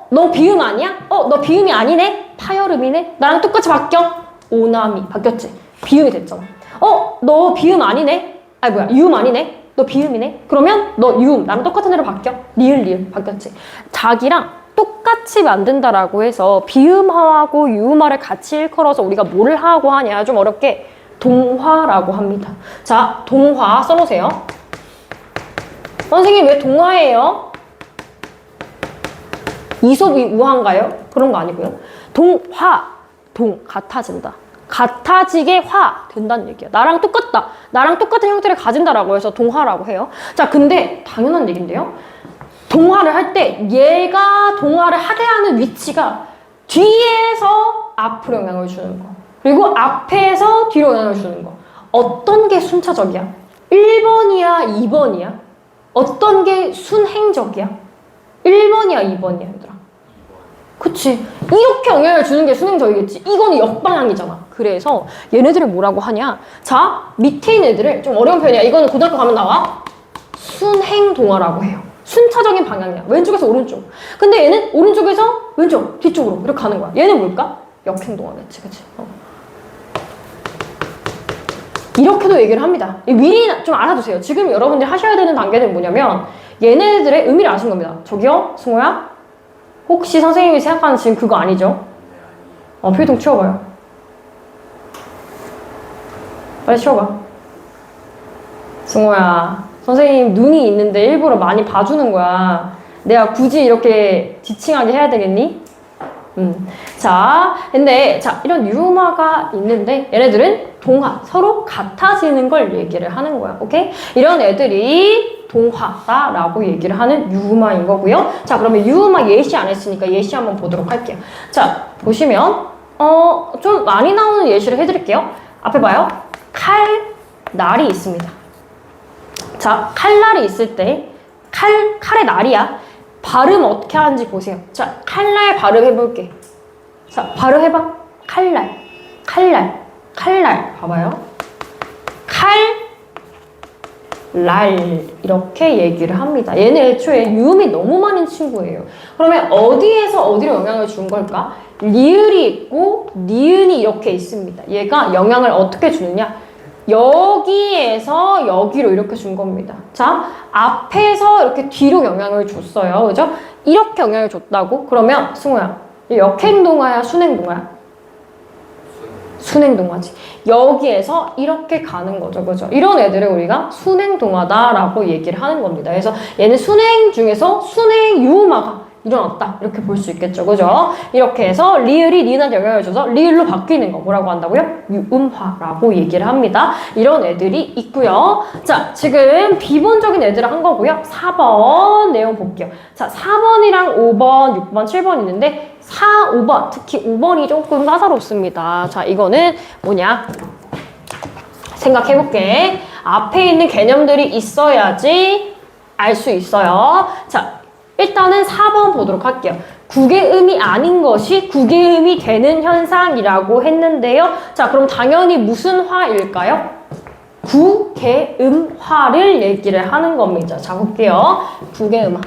너 비음 아니야? 너 비음이 아니네? 파열음이네? 나랑 똑같이 바뀌어? 오나미 바뀌었지? 비음이 됐잖아. 너 비음 아니네? 아니 뭐야 유음 아니네? 너 비음이네? 그러면 너 유음 나랑 똑같은 애로 바뀌어? 리을 바뀌었지? 자기랑 똑같이 만든다라고 해서 비음화하고 유음화를 같이 일컬어서 우리가 뭘 하고 하냐, 좀 어렵게 동화라고 합니다. 자, 동화 써놓으세요. 선생님 왜 동화예요? 이솝이 우화인가요? 그런 거 아니고요. 동화, 같아진다. 같아지게 화 된다는 얘기야. 나랑 똑같다. 나랑 똑같은 형태를 가진다라고 해서 동화라고 해요. 자, 근데 당연한 얘기인데요. 동화를 할 때 얘가 동화를 하게 하는 위치가 뒤에서 앞으로 영향을 주는 거. 그리고 앞에서 뒤로 영향을 주는 거. 어떤 게 순차적이야? 1번이야? 2번이야? 어떤 게 순행적이야? 1번이야? 2번이야? 얘들아. 그치. 이렇게 영향을 주는 게 순행적이겠지. 이거는 역방향이잖아. 그래서 얘네들을 뭐라고 하냐? 자, 밑에 있는 애들을 좀 어려운 편이야. 이거는 고등학교 가면 나와. 순행동화라고 해요. 순차적인 방향이야. 왼쪽에서 오른쪽. 근데 얘는 오른쪽에서 왼쪽, 뒤쪽으로 이렇게 가는 거야. 얘는 뭘까? 역행동화겠지. 그치? 이렇게도 얘기를 합니다. 미리 좀 알아두세요. 지금 여러분들이 하셔야 되는 단계는 뭐냐면 얘네들의 의미를 아신 겁니다. 저기요? 승호야? 혹시 선생님이 생각하는 지금 그거 아니죠? 필통 치워봐요. 빨리 치워봐. 승호야, 선생님 눈이 있는데 일부러 많이 봐주는 거야. 내가 굳이 이렇게 지칭하게 해야 되겠니? 자, 근데 자, 이런 유음화가 있는데 얘네들은 동화, 서로 같아지는 걸 얘기를 하는 거야. 오케이? 이런 애들이 동화다라고 얘기를 하는 유음화인 거고요. 자, 그러면 유음화 예시 안 했으니까 예시 한번 보도록 할게요. 자, 보시면 좀 많이 나오는 예시를 해드릴게요. 앞에 봐요. 칼날이 있습니다. 자, 칼날이 있을 때 칼의 날이야. 발음 어떻게 하는지 보세요. 자, 칼날 발음 해볼게. 자, 발음해봐. 칼날. 봐봐요. 칼날 이렇게 얘기를 합니다. 얘는 애초에 유음이 너무 많은 친구예요. 그러면 어디에서 어디로 영향을 준 걸까? 리을이 있고 니은이 이렇게 있습니다. 얘가 영향을 어떻게 주느냐? 여기에서 여기로 이렇게 준 겁니다. 자, 앞에서 이렇게 뒤로 영향을 줬어요. 그죠? 이렇게 영향을 줬다고? 그러면 승우야, 역행동화야, 순행동화야? 순행동화지. 여기에서 이렇게 가는 거죠. 그죠? 이런 애들을 우리가 순행동화다라고 얘기를 하는 겁니다. 그래서 얘는 순행 중에서 순행 유음화가 일어났다. 이렇게 볼 수 있겠죠. 그죠? 이렇게 해서 리을이 니은한테 영향을 줘서 리을로 바뀌는 거 뭐라고 한다고요? 유음화라고 얘기를 합니다. 이런 애들이 있고요. 자, 지금 비본적인 애들을 한 거고요. 4번 내용 볼게요. 자, 4번이랑 5번, 6번, 7번 있는데 4, 5번, 특히 5번이 조금 까다롭습니다. 자, 이거는 뭐냐? 생각해볼게. 앞에 있는 개념들이 있어야지 알 수 있어요. 자, 일단은 4번 보도록 할게요. 국외음이 아닌 것이 국외음이 되는 현상이라고 했는데요. 자, 그럼 당연히 무슨 화일까요? 국외음화를 얘기를 하는 겁니다. 자, 볼게요. 국외음화.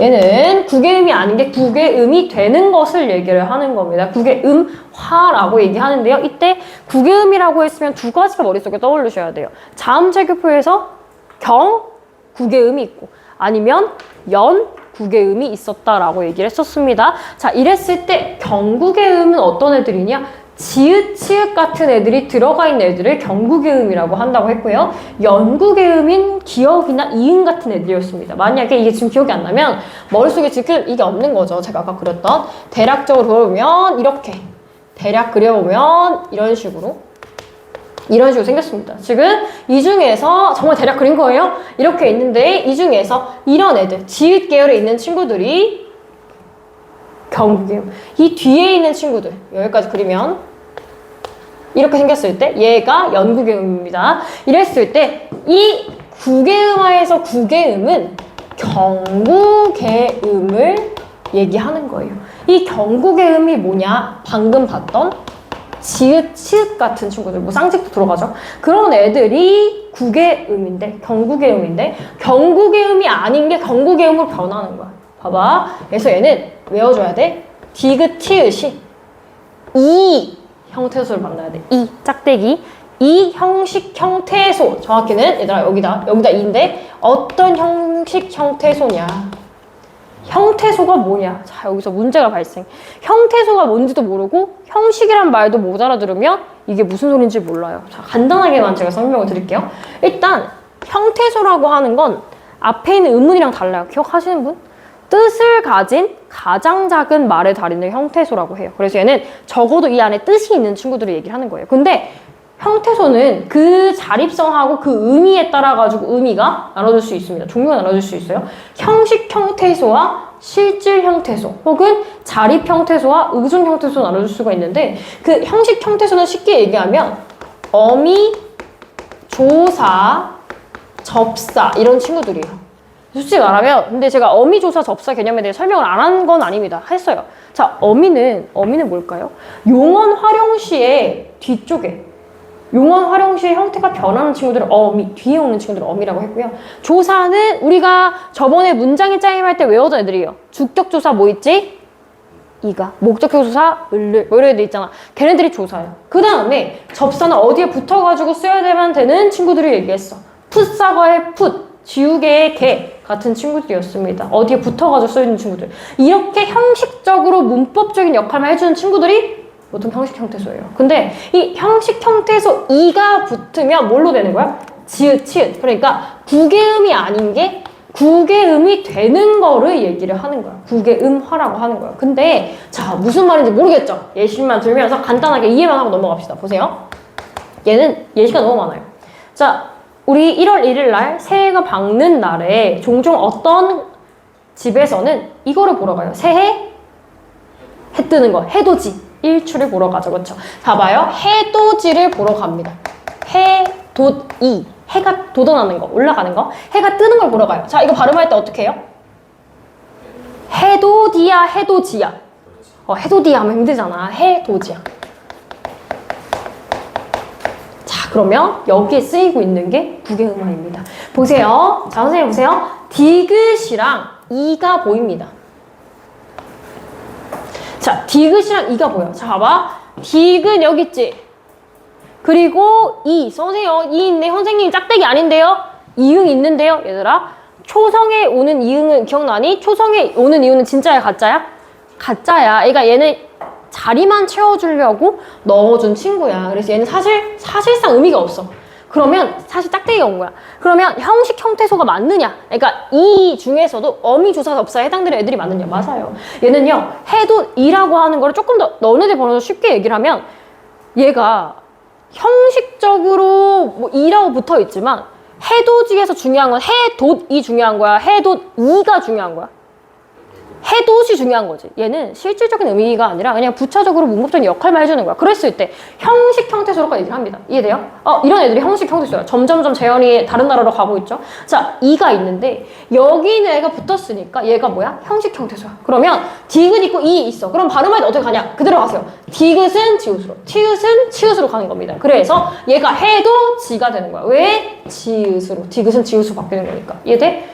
얘는 국외음이 아닌 게 국외음이 되는 것을 얘기를 하는 겁니다. 국외음화라고 얘기하는데요. 이때 국외음이라고 했으면 두 가지가 머릿속에 떠올리셔야 돼요. 자음체교표에서 국외음이 있고 아니면 국외음이 있었다라고 얘기를 했었습니다. 자, 이랬을 때 경국외음은 어떤 애들이냐? 지읒, 치읒 같은 애들이 들어가 있는 애들을 경국외음이라고 한다고 했고요. 연국외음인 기억이나 이응 같은 애들이었습니다. 만약에 이게 지금 기억이 안 나면 머릿속에 지금 이게 없는 거죠. 제가 아까 그렸던 대략적으로 그려보면 이렇게 대략 그려보면 이런 식으로 생겼습니다. 지금 이 중에서 정말 대략 그린 거예요. 이렇게 있는데 이 중에서 이런 애들 지읒 계열에 있는 친구들이 경국외음. 이 뒤에 있는 친구들 여기까지 그리면 이렇게 생겼을 때 얘가 연국외음입니다. 이랬을 때 이 국외음화에서 국외음은 경국외음을 얘기하는 거예요. 이 경국외음이 뭐냐? 방금 봤던 지읒, 치읒 같은 친구들, 뭐 쌍집도 들어가죠. 그런 애들이 국외음인데, 경국외음인데, 경국외음이 아닌 게 경국외음으로 변하는 거야. 봐봐. 그래서 얘는 외워줘야 돼. 디귿, 티읕이 이 형태소를 만나야 돼. 이, 짝대기. 이 형식 형태소, 정확히는 얘들아 여기다 2인데 어떤 형식 형태소냐. 형태소가 뭐냐. 자, 여기서 문제가 발생. 형태소가 뭔지도 모르고 형식이란 말도 못 알아들으면 이게 무슨 소린지 몰라요. 자, 간단하게만 제가 설명을 드릴게요. 일단 형태소라고 하는 건 앞에 있는 의문이랑 달라요. 기억하시는 분? 뜻을 가진 가장 작은 말의 다리는 형태소라고 해요. 그래서 얘는 적어도 이 안에 뜻이 있는 친구들을 얘기를 하는 거예요. 근데 형태소는 그 자립성하고 그 의미에 따라 가지고 의미가 나눠질 수 있습니다. 종류가 나눠질 수 있어요. 형식 형태소와 실질 형태소 혹은 자립 형태소와 의존 형태소 나눠질 수가 있는데 그 형식 형태소는 쉽게 얘기하면 어미, 조사, 접사 이런 친구들이에요. 솔직히 말하면 근데 제가 어미, 조사, 접사 개념에 대해 설명을 안 한 건 아닙니다. 했어요. 자, 어미는 뭘까요? 용언 활용 시의 뒤쪽에 용언 활용 시의 형태가 변하는 친구들을 어미, 뒤에 오는 친구들을 어미라고 했고요. 조사는 우리가 저번에 문장의 짜임할 때 외우던 애들이에요. 주격조사 뭐 있지? 이가. 목적조사, 을를 뭐 이런 애들 있잖아. 걔네들이 조사예요. 그 다음에 접사는 어디에 붙어가지고 써야 되는 친구들을 얘기했어. 풋사과의 풋, 지우개의 개 같은 친구들이었습니다. 어디에 붙어가지고 써있는 친구들. 이렇게 형식적으로 문법적인 역할만 해주는 친구들이 보통 형식 형태소예요. 근데 이 형식 형태소 이가 붙으면 뭘로 되는 거야? 지읒, 치읒. 그러니까 구개음이 아닌 게 구개음이 되는 거를 얘기를 하는 거야. 구개음화라고 하는 거야. 근데 자, 무슨 말인지 모르겠죠? 예시만 들면서 간단하게 이해만 하고 넘어갑시다. 보세요. 얘는 예시가 너무 많아요. 자, 우리 1월 1일 날 새해가 밝는 날에 종종 어떤 집에서는 이거를 보러 가요. 새해 해 뜨는 거, 해돋이 일출을 보러 가죠. 그렇죠? 봐봐요. 해돋이를 보러 갑니다. 해돋이. 해가 돋아나는 거, 올라가는 거, 해가 뜨는 걸 보러 가요. 자, 이거 발음할 때 어떻게 해요? 해돋이야, 해돋이야. 해돋이야 하면 힘들잖아. 해돋이야. 자, 그러면 여기에 쓰이고 있는 게 구개음화입니다. 보세요. 자, 선생님 보세요. 디귿이랑 이가 보입니다. 자, 디귿이랑 이가 보여. 자, 봐봐. 디귿 여기 있지? 그리고 이, 선생님, 이 있네. 선생님 짝대기 아닌데요? 이응 있는데요? 얘들아. 초성에 오는 이응은 기억나니? 초성에 오는 이응은 진짜야, 가짜야? 가짜야. 그러니까 얘는 자리만 채워주려고 넣어준 친구야. 그래서 얘는 사실상 의미가 없어. 그러면 사실 짝대기가 온 거야. 그러면 형식 형태소가 맞느냐? 그러니까 이 중에서도 어미, 조사, 접사에 해당되는 애들이 맞느냐? 맞아요. 얘는요, 해돋이라고 하는 거를 조금 더 너네들 번호로 쉽게 얘기를 하면 얘가 형식적으로 뭐 이라고 붙어 있지만 해돋이에서 중요한 건 해돋이 중요한 거야. 해돋이가 중요한 거야. 해돋이 중요한 거지. 얘는 실질적인 의미가 아니라 그냥 부차적으로 문법적인 역할만 해주는 거야. 그랬을 때 형식 형태소로까지 얘기를 합니다. 이해돼요? 이런 애들이 형식 형태소야. 점점점 재현이 다른 나라로 가고 있죠. 자, 이가 있는데 여기 있는 애가 붙었으니까 얘가 뭐야? 형식 형태소야. 그러면 디귿 있고 이 있어. 그럼 발음할 때 어떻게 가냐? 그대로 가세요. 디귿은 지읒으로, 티읒은 치읒으로 가는 겁니다. 그래서 얘가 해도 지가 되는 거야. 왜? 지읒으로. 디귿은 지읒으로 바뀌는 거니까. 이해돼?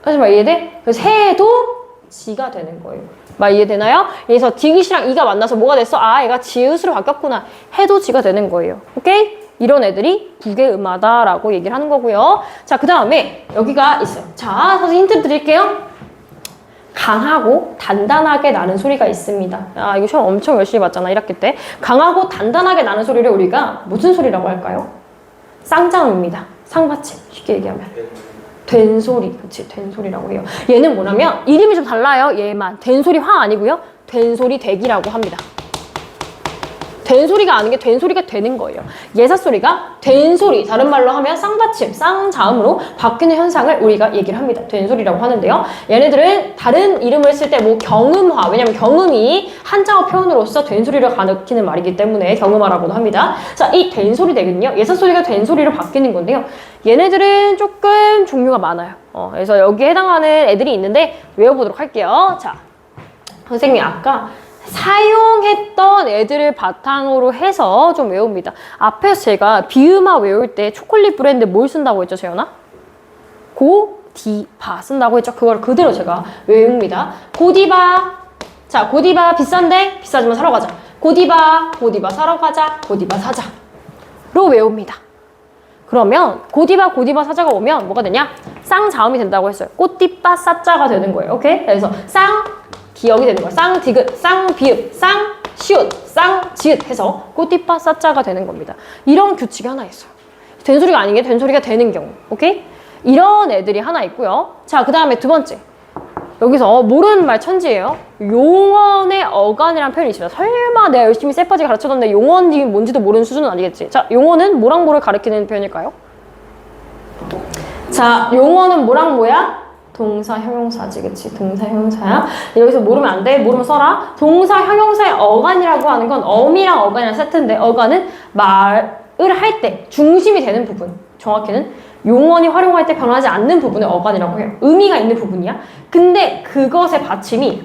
하지만 이해돼? 그래서 해도 지가 되는 거예요. 말 이해되나요? 그래서 디귿이랑 이가 만나서 뭐가 됐어? 아, 얘가 지읒으로 바뀌었구나. 해도 지가 되는 거예요. 오케이? 이런 애들이 구개음하다라고 얘기를 하는 거고요. 자, 그 다음에 여기가 있어요. 자, 선생님 힌트 드릴게요. 강하고 단단하게 나는 소리가 있습니다. 아, 이거 시험 엄청 열심히 봤잖아, 1학기 때. 강하고 단단하게 나는 소리를 우리가 무슨 소리라고 할까요? 쌍자음입니다. 쌍받침. 쉽게 얘기하면. 된소리, 그치, 된소리라고 해요. 얘는 뭐냐면 이름이 좀 달라요. 얘만 된소리 화 아니고요. 된소리 대기라고 합니다. 된소리가 아닌 게 된소리가 되는 거예요. 예사소리가 된소리, 다른 말로 하면 쌍받침, 쌍자음으로 바뀌는 현상을 우리가 얘기를 합니다. 된소리라고 하는데요. 얘네들은 다른 이름을 쓸 때 뭐 경음화, 왜냐면 경음이 한자어 표현으로서 된소리를 가리키는 말이기 때문에 경음화라고도 합니다. 자, 이 된소리 대기는요, 예사소리가 된소리로 바뀌는 건데요. 얘네들은 조금 종류가 많아요. 그래서 여기에 해당하는 애들이 있는데 외워보도록 할게요. 자, 선생님이 아까 사용했던 애들을 바탕으로 해서 좀 외웁니다. 앞에서 제가 비음화 외울 때 초콜릿 브랜드 뭘 쓴다고 했죠, 재현아? 고디바 쓴다고 했죠. 그걸 그대로 제가 외웁니다. 고디바. 자, 고디바 비싼데? 비싸지만 사러 가자. 고디바, 고디바 사러 가자. 고디바 사자. 외웁니다. 그러면 고디바 사자가 오면 뭐가 되냐? 쌍자음이 된다고 했어요. 꽃띠빠 싸자가 되는 거예요. 오케이? 그래서 쌍 기역이 되는 거예요. 쌍 디귿, 쌍 비읍, 쌍 시옷, 쌍 지읒 해서 꽃띠빠 싸자가 되는 겁니다. 이런 규칙이 하나 있어요. 된소리가 아닌 게 된소리가 되는 경우. 오케이? 이런 애들이 하나 있고요. 자, 그 다음에 두 번째. 여기서 모르는 말 천지예요. 용언의 어간이라는 표현이 있습니다. 설마 내가 열심히 쎄빠지 가르쳐줬는데 용언이 뭔지도 모르는 수준은 아니겠지. 자, 용언은 뭐랑 뭐를 가리키는 표현일까요? 자, 용언은 뭐랑 뭐야? 동사, 형용사지, 그치? 동사, 형용사야. 여기서 모르면 안 돼. 모르면 써라. 동사, 형용사의 어간이라고 하는 건 어미랑 어간이랑 세트인데 어간은 말을 할 때 중심이 되는 부분. 정확히는 용언이 활용할 때 변하지 않는 부분을 어간이라고 해요. 의미가 있는 부분이야. 근데 그것의 받침이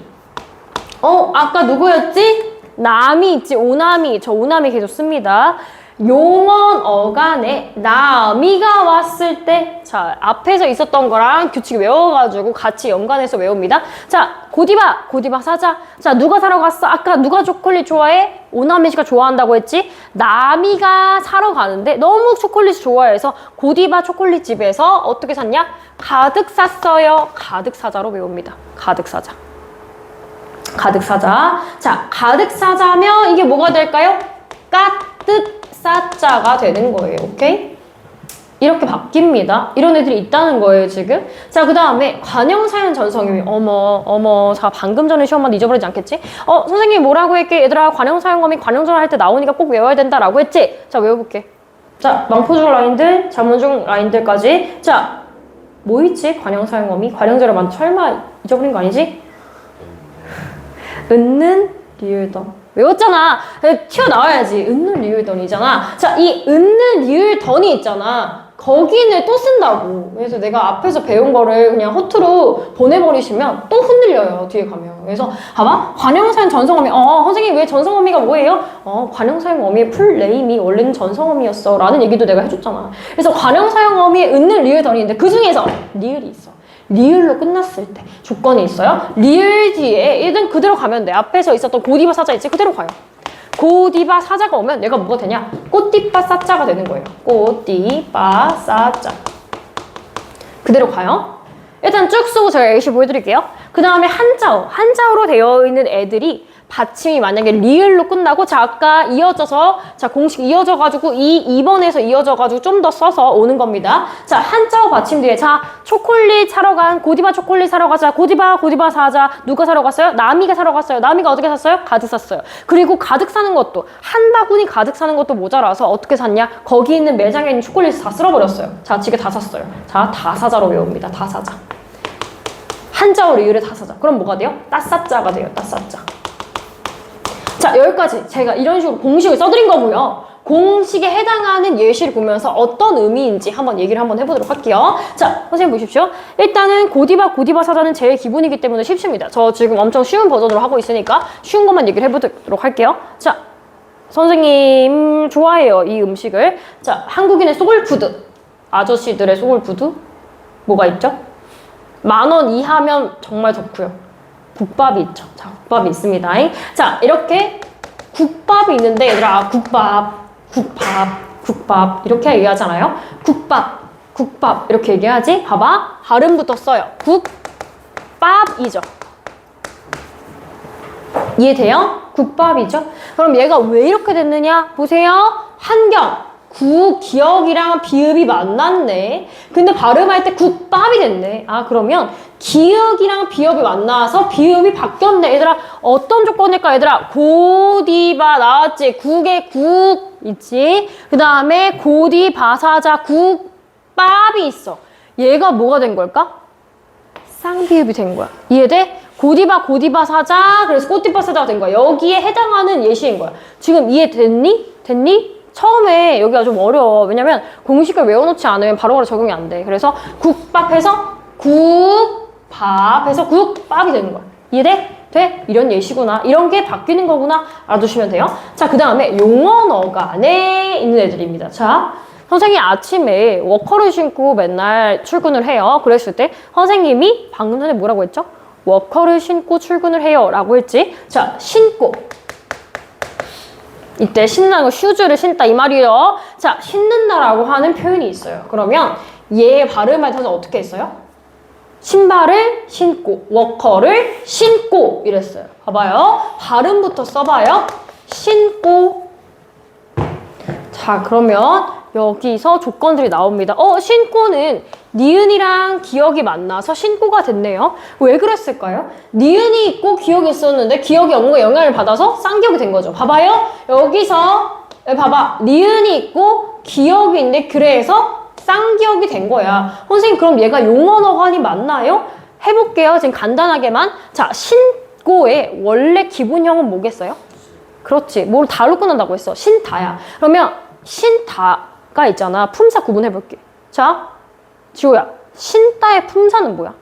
아까 누구였지? 남이 있지. 오남이. 저 오남이 계속 씁니다. 용언 어간에 남이가 왔을 때 자 앞에서 있었던 거랑 규칙 외워가지고 같이 연관해서 외웁니다. 자 고디바 사자. 자 누가 사러 갔어? 아까 누가 초콜릿 좋아해? 오남이 씨가 좋아한다고 했지? 남이가 사러 가는데 너무 초콜릿 좋아해서 고디바 초콜릿 집에서 어떻게 샀냐? 가득 샀어요. 가득 사자로 외웁니다. 가득 사자. 가득 사자. 자 가득 사자면 이게 뭐가 될까요? 까뜻 사자가 되는 거예요. 오케이? 이렇게 바뀝니다. 이런 애들이 있다는 거예요, 지금. 자, 그 다음에 관형사연 전성형이 어머, 자, 방금 전에 시험만 잊어버리지 않겠지? 선생님이 뭐라고 했게? 얘들아, 관형사용어미 관형전화 할 때 나오니까 꼭 외워야 된다라고 했지? 자, 외워볼게. 자, 망포중 라인들, 자문중 라인들까지. 자, 뭐 있지? 관형사용어미? 관형절을 설마 잊어버린 거 아니지? 은는 리을던. 외웠잖아. 튀어나와야지. 은는 리을던이잖아. 자, 이 은는 리을던이 있잖아. 거기는 또 쓴다고. 그래서 내가 앞에서 배운 거를 그냥 허투루 보내버리시면 또 흔들려요. 뒤에 가면. 그래서 봐봐. 관형사용 전성어미. 선생님 왜 전성어미가 뭐예요? 관형사용 어미의 풀네임이 원래는 전성어미였어. 라는 얘기도 내가 해줬잖아. 그래서 관형사용 어미의 은는 리을던이 있는데 그 중에서 리을이 있어. 리을로 끝났을 때 조건이 있어요. 리을 뒤에 일단 그대로 가면 돼. 앞에서 있었던 고디바 사자 있지? 그대로 가요. 고디바 사자가 오면 얘가 뭐가 되냐? 꽃띠빠 사자가 되는 거예요. 꽃띠빠 사자. 그대로 가요. 일단 쭉 쓰고 제가 예시 보여드릴게요. 그 다음에 한자어로 되어 있는 애들이 받침이 만약에 리을로 끝나고 자 아까 이어져서 자 공식 이어져가지고 2번에서 이어져가지고 좀 더 써서 오는 겁니다. 자 한자어 받침 뒤에 자 초콜릿 사러 간 고디바 초콜릿 사러 가자. 고디바 사자. 누가 사러 갔어요? 남이가 사러 갔어요. 남이가 어떻게 샀어요? 가득 샀어요. 그리고 가득 사는 것도 한 바구니 가득 사는 것도 모자라서 어떻게 샀냐? 거기 있는 매장에 있는 초콜릿 다 쓸어버렸어요. 자 지게 다 샀어요. 자 다 사자로 외웁니다. 다 사자. 한자어 리을에 다 사자. 그럼 뭐가 돼요? 따사자가 돼요. 따사자. 자 여기까지 제가 이런 식으로 공식을 써드린 거고요. 공식에 해당하는 예시를 보면서 어떤 의미인지 한번 얘기를 한번 해보도록 할게요. 자 선생님 보십시오. 일단은 고디바 사자는 제일 기본이기 때문에 쉽습니다. 저 지금 엄청 쉬운 버전으로 하고 있으니까 쉬운 것만 얘기를 해보도록 할게요. 자 선생님 좋아해요 이 음식을. 자 한국인의 소울푸드 아저씨들의 소울푸드 뭐가 있죠? 10,000원 이하면 정말 좋고요. 국밥이 있죠. 자, 국밥이 있습니다. 자, 이렇게 국밥이 있는데 얘들아, 국밥 이렇게 얘기하잖아요. 국밥 이렇게 얘기하지? 봐봐. 발음부터 써요. 국밥이죠. 이해돼요? 국밥이죠. 그럼 얘가 왜 이렇게 됐느냐? 보세요. 환경. 기역이랑 비읍이 만났네. 근데 발음할 때 국밥이 됐네. 그러면 기역이랑 비읍이 만나서 비읍이 바뀌었네. 얘들아 어떤 조건일까? 얘들아 고디바 나왔지? 국의 국 있지? 그 다음에 고디바 사자 국밥이 있어. 얘가 뭐가 된 걸까? 쌍비읍이 된 거야. 이해돼? 고디바 사자 그래서 꽃디바 사자가 된 거야. 여기에 해당하는 예시인 거야. 지금 이해됐니? 처음에 여기가 좀 어려워. 왜냐면 공식을 외워놓지 않으면 바로바로 적용이 안 돼. 그래서 국밥해서 국밥이 되는 거야. 이해돼? 돼? 이런 예시구나. 이런 게 바뀌는 거구나. 알아두시면 돼요. 자, 그 다음에 용언어가 안에 있는 애들입니다. 자, 선생님이 아침에 워커를 신고 맨날 출근을 해요. 그랬을 때 선생님이 방금 전에 뭐라고 했죠? 워커를 신고 출근을 해요. 라고 했지. 자, 신고. 이때 신나는 거 슈즈를 신다 이 말이에요. 자, 신는다라고 하는 표현이 있어요. 그러면 얘 발음할 때는 어떻게 했어요? 신발을 신고, 워커를 신고 이랬어요. 봐봐요. 발음부터 써봐요. 신고. 자, 그러면 여기서 조건들이 나옵니다. 신고는 니은이랑 기억이 만나서 신고가 됐네요. 왜 그랬을까요? 니은이 있고 기억이 있었는데 기억이 없는 거 영향을 받아서 쌍기억이 된 거죠. 봐봐요. 여기서 봐봐. 니은이 있고 기억이 있는데 그래서 쌍기억이 된 거야. 선생님 그럼 얘가 용언어간이 맞나요? 해볼게요. 지금 간단하게만. 자, 신고의 원래 기본형은 뭐겠어요? 그렇지. 뭘 다로 끝난다고 했어. 신다야. 그러면 신다가 있잖아. 품사 구분해볼게. 자, 지호야. 신다의 품사는 뭐야?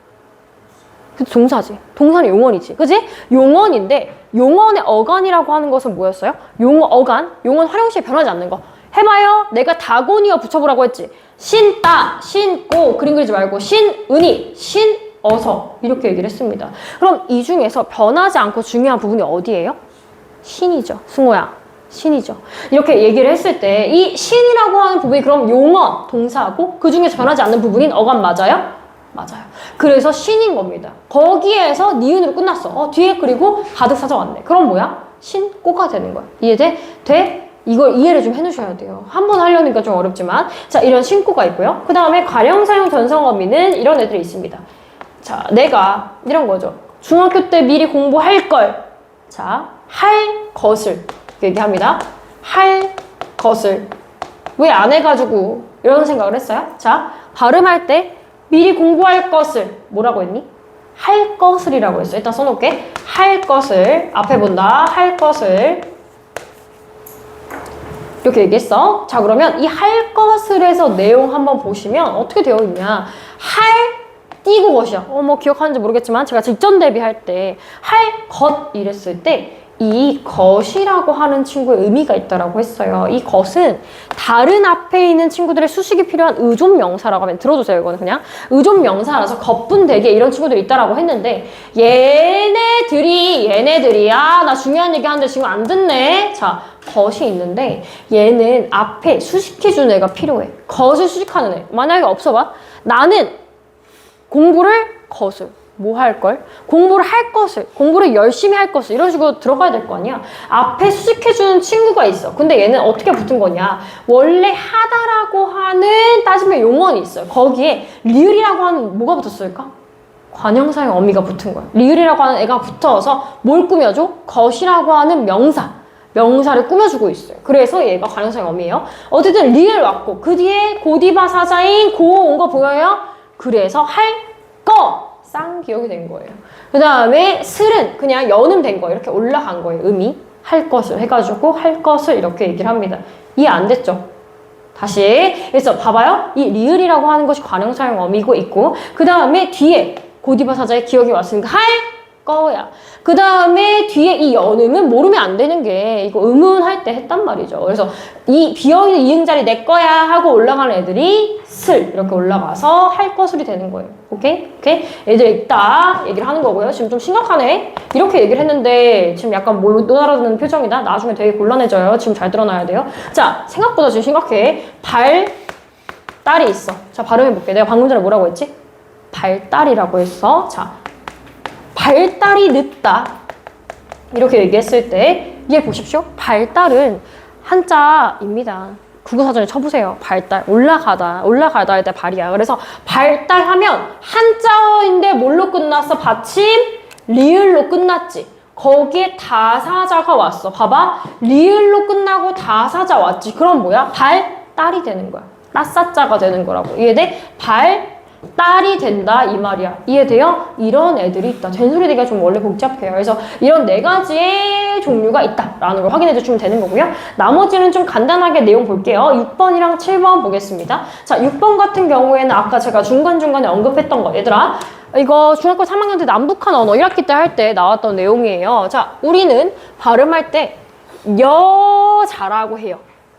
그 동사지. 동사는 용언이지. 그지? 용언인데 용언의 어간이라고 하는 것은 뭐였어요? 어간. 용언 활용시에 변하지 않는 거. 해봐요. 내가 다곤이어 붙여보라고 했지. 신따, 신고, 그림 그리지 말고 신은이, 신어서 이렇게 얘기를 했습니다. 그럼 이 중에서 변하지 않고 중요한 부분이 어디예요? 신이죠. 승호야. 신이죠. 이렇게 얘기를 했을 때 이 신이라고 하는 부분이 그럼 용언, 동사고 그 중에서 변하지 않는 부분인 어간 맞아요? 맞아요. 그래서 신인 겁니다. 거기에서 니은으로 끝났어. 뒤에 그리고 가득 사자 왔네. 그럼 뭐야? 신고가 되는 거야. 이해돼? 돼? 이걸 이해를 좀 해놓으셔야 돼요. 한 번 하려니까 좀 어렵지만. 자, 이런 신고가 있고요. 그 다음에 가령사용 전성어미는 이런 애들이 있습니다. 자, 내가 이런 거죠. 중학교 때 미리 공부할 걸. 자, 할 것을 얘기합니다. 할 것을. 왜 안 해가지고 이런 생각을 했어요? 자, 발음할 때 미리 공부할 것을 뭐라고 했니? 할 것을이라고 했어. 일단 써놓을게. 할 것을. 앞에 본다. 할 것을. 이렇게 얘기했어. 자, 그러면 이 할 것을에서 내용 한번 보시면 어떻게 되어 있냐. 할 띄고 것이야. 뭐 기억하는지 모르겠지만 제가 직전 대비할 때 할 것 이랬을 때 이 것이라고 하는 친구의 의미가 있다라고 했어요. 이 것은 다른 앞에 있는 친구들의 수식이 필요한 의존명사라고 하면 들어주세요. 이거는 그냥 의존명사라서 겉분되게 이런 친구들이 있다라고 했는데 얘네들이야. 나 중요한 얘기 하는데 지금 안 듣네. 자, 것이 있는데 얘는 앞에 수식해주는 애가 필요해. 것을 수식하는 애. 만약에 없어봐. 나는 공부를 것을 뭐 할 걸? 공부를 할 것을, 공부를 열심히 할 것을 이런 식으로 들어가야 될 거 아니야. 앞에 수식해주는 친구가 있어. 근데 얘는 어떻게 붙은 거냐. 원래 하다라고 하는 따지면 용언이 있어요. 거기에 리을이라고 하는 뭐가 붙었을까? 관형사용 어미가 붙은 거야. 리을이라고 하는 애가 붙어서 뭘 꾸며줘? 것이라고 하는 명사를 꾸며주고 있어요. 그래서 얘가 관형사용 어미예요. 어쨌든 리을 왔고 그 뒤에 고디바 사자인 고 온 거 보여요? 그래서 할 거 쌍기억이 된 거예요. 그 다음에 슬은 그냥 연음 된 거예요. 이렇게 올라간 거예요. 의미 할 것을 해가지고 할 것을 이렇게 얘기를 합니다. 이해 안 됐죠? 다시. 그래서 봐봐요. 이 리을이라고 하는 것이 관형사용 어미고 있고 그 다음에 뒤에 고디바 사자의 기억이 왔으니까 할 거야. 그 다음에 뒤에 이 연음은 모르면 안 되는 게 이거 의문할 때 했단 말이죠. 그래서 이 비어있는 이응자리 내 거야 하고 올라가는 애들이 슬 이렇게 올라가서 할 것을이 되는 거예요. 오케이? 애들 있다 얘기를 하는 거고요. 지금 좀 심각하네. 이렇게 얘기를 했는데 지금 약간 못 알아듣는 표정이다. 나중에 되게 곤란해져요. 지금 잘 들어놔야 돼요. 자, 생각보다 지금 심각해. 발달이 있어. 자, 발음해볼게. 내가 방금 전에 뭐라고 했지? 발달이라고 했어. 자, 발달이 늦다. 이렇게 얘기했을 때 얘 보십시오. 발달은 한자입니다. 국어사전에 쳐보세요. 발달, 올라가다 할 때 발이야. 그래서 발달하면 한자어인데 뭘로 끝났어? 받침 리을로 끝났지. 거기에 다사자가 왔어. 봐봐. 리을로 끝나고 다사자 왔지. 그럼 뭐야? 발달이 되는 거야. 따사자가 되는 거라고. 이해돼? 발달이 된다 이 말이야. 이해돼요? 이런 애들이 있다. 잔소리 되기가 좀 원래 복잡해요. 그래서 이런 4가지의 종류가 있다라는 걸 확인해 주시면 되는 거고요. 나머지는 좀 간단하게 내용 볼게요. 6번이랑 7번 보겠습니다. 자, 6번 같은 경우에는 아까 제가 중간중간에 언급했던 거. 얘들아, 이거 중학교 3학년 때 남북한 언어 1학기 때 할 때 나왔던 내용이에요. 자, 우리는 발음할 때 여자라고 해요.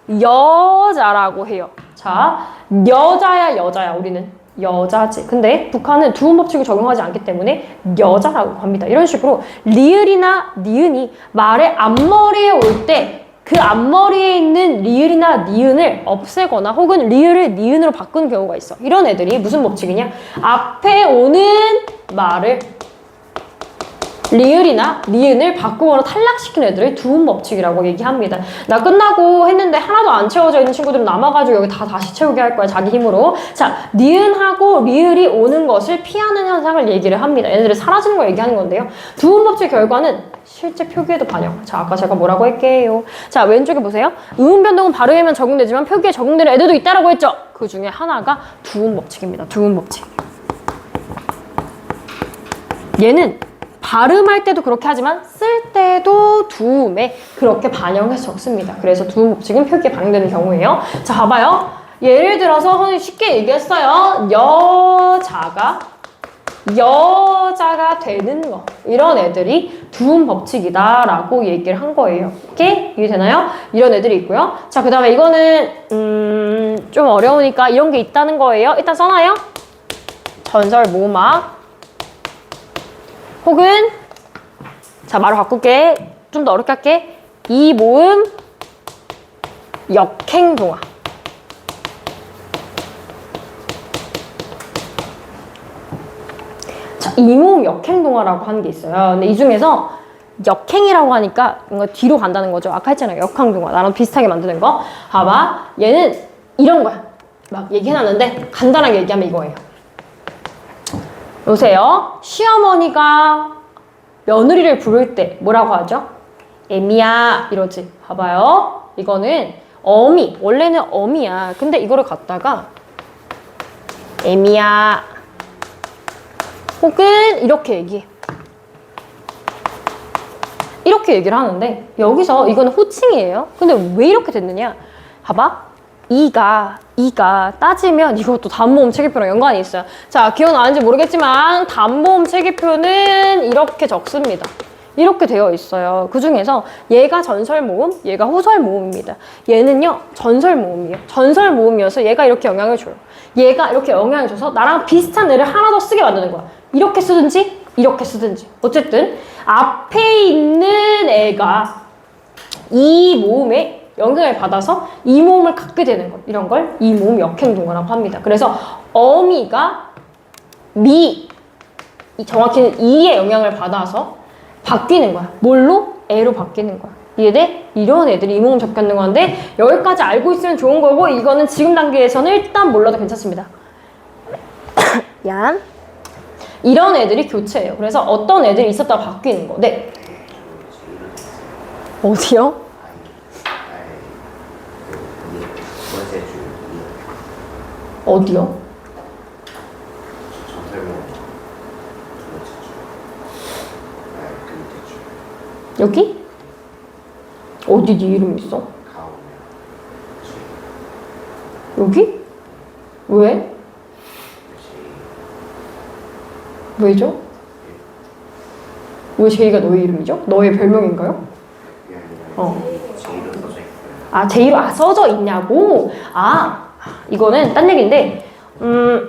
여자라고 해요. 자, 여자야 우리는. 여자지. 근데 북한은 두음 법칙을 적용하지 않기 때문에 여자라고 합니다. 이런 식으로 리을이나 니은이 말의 앞머리에 올 때 그 앞머리에 있는 리을이나 니은을 없애거나 혹은 리을을 니은으로 바꾸는 경우가 있어. 이런 애들이 무슨 법칙이냐? 앞에 오는 말을 리을이나 니은을 바꾸거나 탈락시키는 애들을 두음 법칙이라고 얘기합니다. 나 끝나고 했는데 하나도 안 채워져 있는 친구들은 남아가지고 여기 다 다시 채우게 할 거야, 자기 힘으로. 자, 니은하고 리을이 오는 것을 피하는 현상을 얘기를 합니다. 얘네들이 사라지는 걸 얘기하는 건데요. 두음 법칙 결과는 실제 표기에도 반영. 자, 아까 제가 뭐라고 할게요. 자, 왼쪽에 보세요. 음운 변동은 발음에만 적용되지만 표기에 적용되는 애들도 있다라고 했죠. 그 중에 하나가 두음 법칙입니다. 두음 법칙. 얘는 발음할 때도 그렇게 하지만 쓸 때도 두음에 그렇게 반영해서 적습니다. 그래서 두음 법칙은 표기에 반영되는 경우예요. 자, 봐봐요. 예를 들어서 선생님 쉽게 얘기했어요. 여자가 되는 거. 이런 애들이 두음 법칙이다라고 얘기를 한 거예요. 오케이? 이해되나요? 이런 애들이 있고요. 자, 그 다음에 이거는 좀 어려우니까 이런 게 있다는 거예요. 일단 써놔요. 전설 모음악. 혹은 자, 말로 바꿀게. 좀 더 어렵게 할게. 이 모음 역행동화. 자, 이 모음 역행동화라고 하는 게 있어요. 근데 이 중에서 역행이라고 하니까 뭔가 뒤로 간다는 거죠. 아까 했잖아요. 역행동화. 나랑 비슷하게 만드는 거. 봐봐. 얘는 이런 거야. 막 얘기해놨는데 간단하게 얘기하면 이거예요. 보세요. 시어머니가 며느리를 부를 때 뭐라고 하죠? 애미야 이러지. 봐봐요. 이거는 어미. 원래는 어미야. 근데 이거를 갖다가 애미야 혹은 이렇게 얘기해. 이렇게 얘기를 하는데 여기서 이거는 호칭이에요. 근데 왜 이렇게 됐느냐? 봐봐. 이가 따지면 이것도 단모음 체계표랑 연관이 있어요. 자, 기억나는지 모르겠지만 단모음 체계표는 이렇게 적습니다. 이렇게 되어 있어요. 그 중에서 얘가 전설 모음, 얘가 후설 모음입니다. 얘는요, 전설 모음이에요. 전설 모음이어서 얘가 이렇게 영향을 줘요. 얘가 이렇게 영향을 줘서 나랑 비슷한 애를 하나 더 쓰게 만드는 거야. 이렇게 쓰든지 이렇게 쓰든지. 어쨌든 앞에 있는 애가 이 모음에 영향을 받아서 이 모음을 갖게 되는 것. 이런 걸 이 모음 역행동화라고 합니다. 그래서 어미가 정확히는 이의 영향을 받아서 바뀌는 거야. 뭘로? 애로 바뀌는 거야. 이해돼? 이런 애들이 이 모음 적혀있는 건데 여기까지 알고 있으면 좋은 거고 이거는 지금 단계에서는 일단 몰라도 괜찮습니다. 야, 이런 애들이 교체예요. 그래서 어떤 애들이 있었다가 바뀌는 거. 네. 어디요? 어디요? 여기? 어디 네 이름 있어? 여기? 왜? 왜죠? 왜 제이가 너의 이름이죠? 너의 별명인가요? 아, 제이로 써져 있냐고? 이거는 딴 얘기인데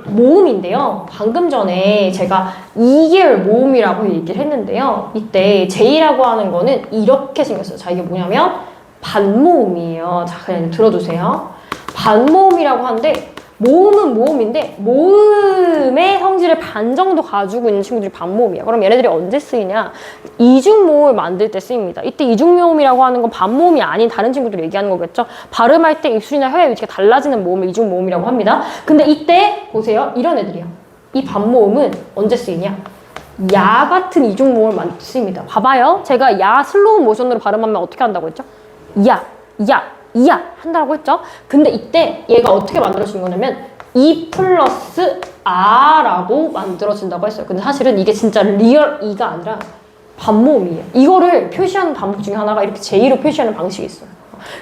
모음인데요. 방금 전에 제가 2개월 모음이라고 얘기를 했는데요. 이때 제이라고 하는 거는 이렇게 생겼어요. 자, 이게 뭐냐면 반모음이에요. 자, 그냥 들어주세요. 반모음이라고 하는데 모음은 모음인데 모음의 성질을 반 정도 가지고 있는 친구들이 반모음이야. 그럼 얘네들이 언제 쓰이냐? 이중모음을 만들 때 쓰입니다. 이때 이중모음이라고 하는 건 반모음이 아닌 다른 친구들이 얘기하는 거겠죠. 발음할 때 입술이나 혀의 위치가 달라지는 모음을 이중모음이라고 합니다. 근데 이때 보세요. 이런 애들이요. 이 반모음은 언제 쓰이냐? 야 같은 이중모음을 쓰입니다. 봐봐요. 제가 야 슬로우 모션으로 발음하면 어떻게 한다고 했죠? 야 한다고 했죠? 근데 이때 얘가 어떻게 만들어지는 거냐면 이 플러스 아라고 만들어진다고 했어요. 근데 사실은 이게 진짜 리얼 이가 아니라 반모음이에요. 이거를 표시하는 방법 중에 하나가 이렇게 제이로 표시하는 방식이 있어요.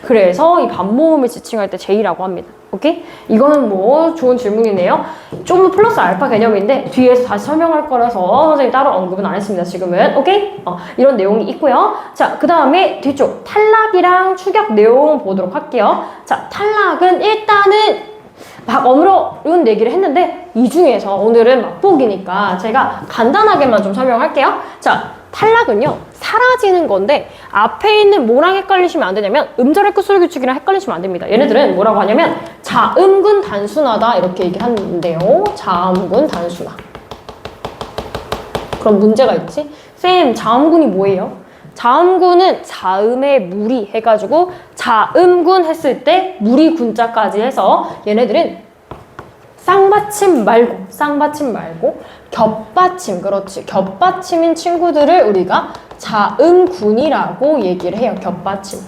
그래서 이 반모음을 지칭할 때 제이라고 합니다. 오케이? 이거는 뭐 좋은 질문이네요. 좀 플러스 알파 개념인데 뒤에서 다시 설명할 거라서 선생님 따로 언급은 안 했습니다. 지금은. 오케이? 이런 내용이 있고요. 자, 그 다음에 뒤쪽 탈락이랑 추격 내용 보도록 할게요. 자, 탈락은 일단은 막 어려운 얘기를 했는데 이 중에서 오늘은 맛보기니까 제가 간단하게만 좀 설명할게요. 자, 탈락은요. 사라지는 건데 앞에 있는 뭐랑 헷갈리시면 안 되냐면 음절의 끝소리 규칙이랑 헷갈리시면 안 됩니다. 얘네들은 뭐라고 하냐면 자음군 단순하다 이렇게 얘기하는데요. 자음군 단순화. 그럼 문제가 있지? 쌤, 자음군이 뭐예요? 자음군은 자음의 무리 해가지고 자음군 했을 때 무리 군자까지 해서 얘네들은 쌍받침 말고 겹받침, 그렇지. 겹받침인 친구들을 우리가 자음군이라고 얘기를 해요. 겹받침.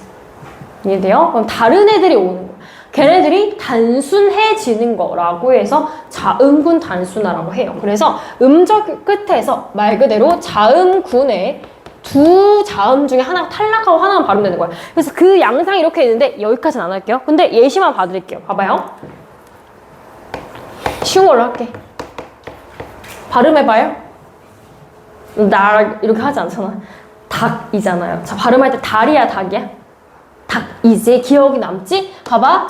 이해돼요? 그럼 다른 애들이 오는 거야. 걔네들이 단순해지는 거라고 해서 자음군 단순화라고 해요. 그래서 음절 끝에서 말 그대로 자음군에 두 자음 중에 하나가 탈락하고 하나만 발음되는 거예요. 그래서 그 양상이 이렇게 있는데 여기까지는 안 할게요. 근데 예시만 봐드릴게요. 봐봐요. 쉬운 걸로 할게. 발음해봐요. 나 이렇게 하지 않잖아. 닭이잖아요. 자, 발음할 때 달이야, 닭이야? 닭. 이제 기억이 남지? 봐봐.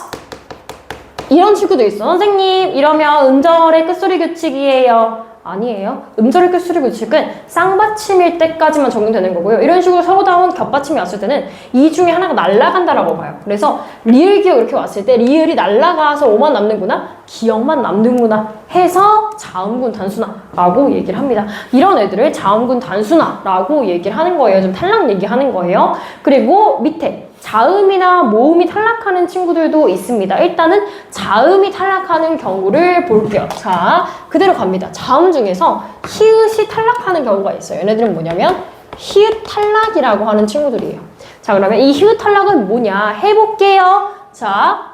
이런 친구도 있어. 선생님, 이러면 음절의 끝소리 규칙이에요. 아니에요. 음절의 끝소리 규칙은 쌍받침일 때까지만 적용되는 거고요. 이런 식으로 서로다운 겹받침이 왔을 때는 이 중에 하나가 날아간다라고 봐요. 그래서 리을 기억 이렇게 왔을 때 리을이 날아가서 오만 남는구나, 기억만 남는구나 해서 자음군 단순화라고 얘기를 합니다. 이런 애들을 자음군 단순화라고 얘기를 하는 거예요. 좀 탈락 얘기하는 거예요. 그리고 밑에 자음이나 모음이 탈락하는 친구들도 있습니다. 일단은 자음이 탈락하는 경우를 볼게요. 자, 그대로 갑니다. 자음 중에서 히읗이 탈락하는 경우가 있어요. 얘네들은 뭐냐면 히읗 탈락이라고 하는 친구들이에요. 자, 그러면 이 히읗 탈락은 뭐냐 해볼게요. 자,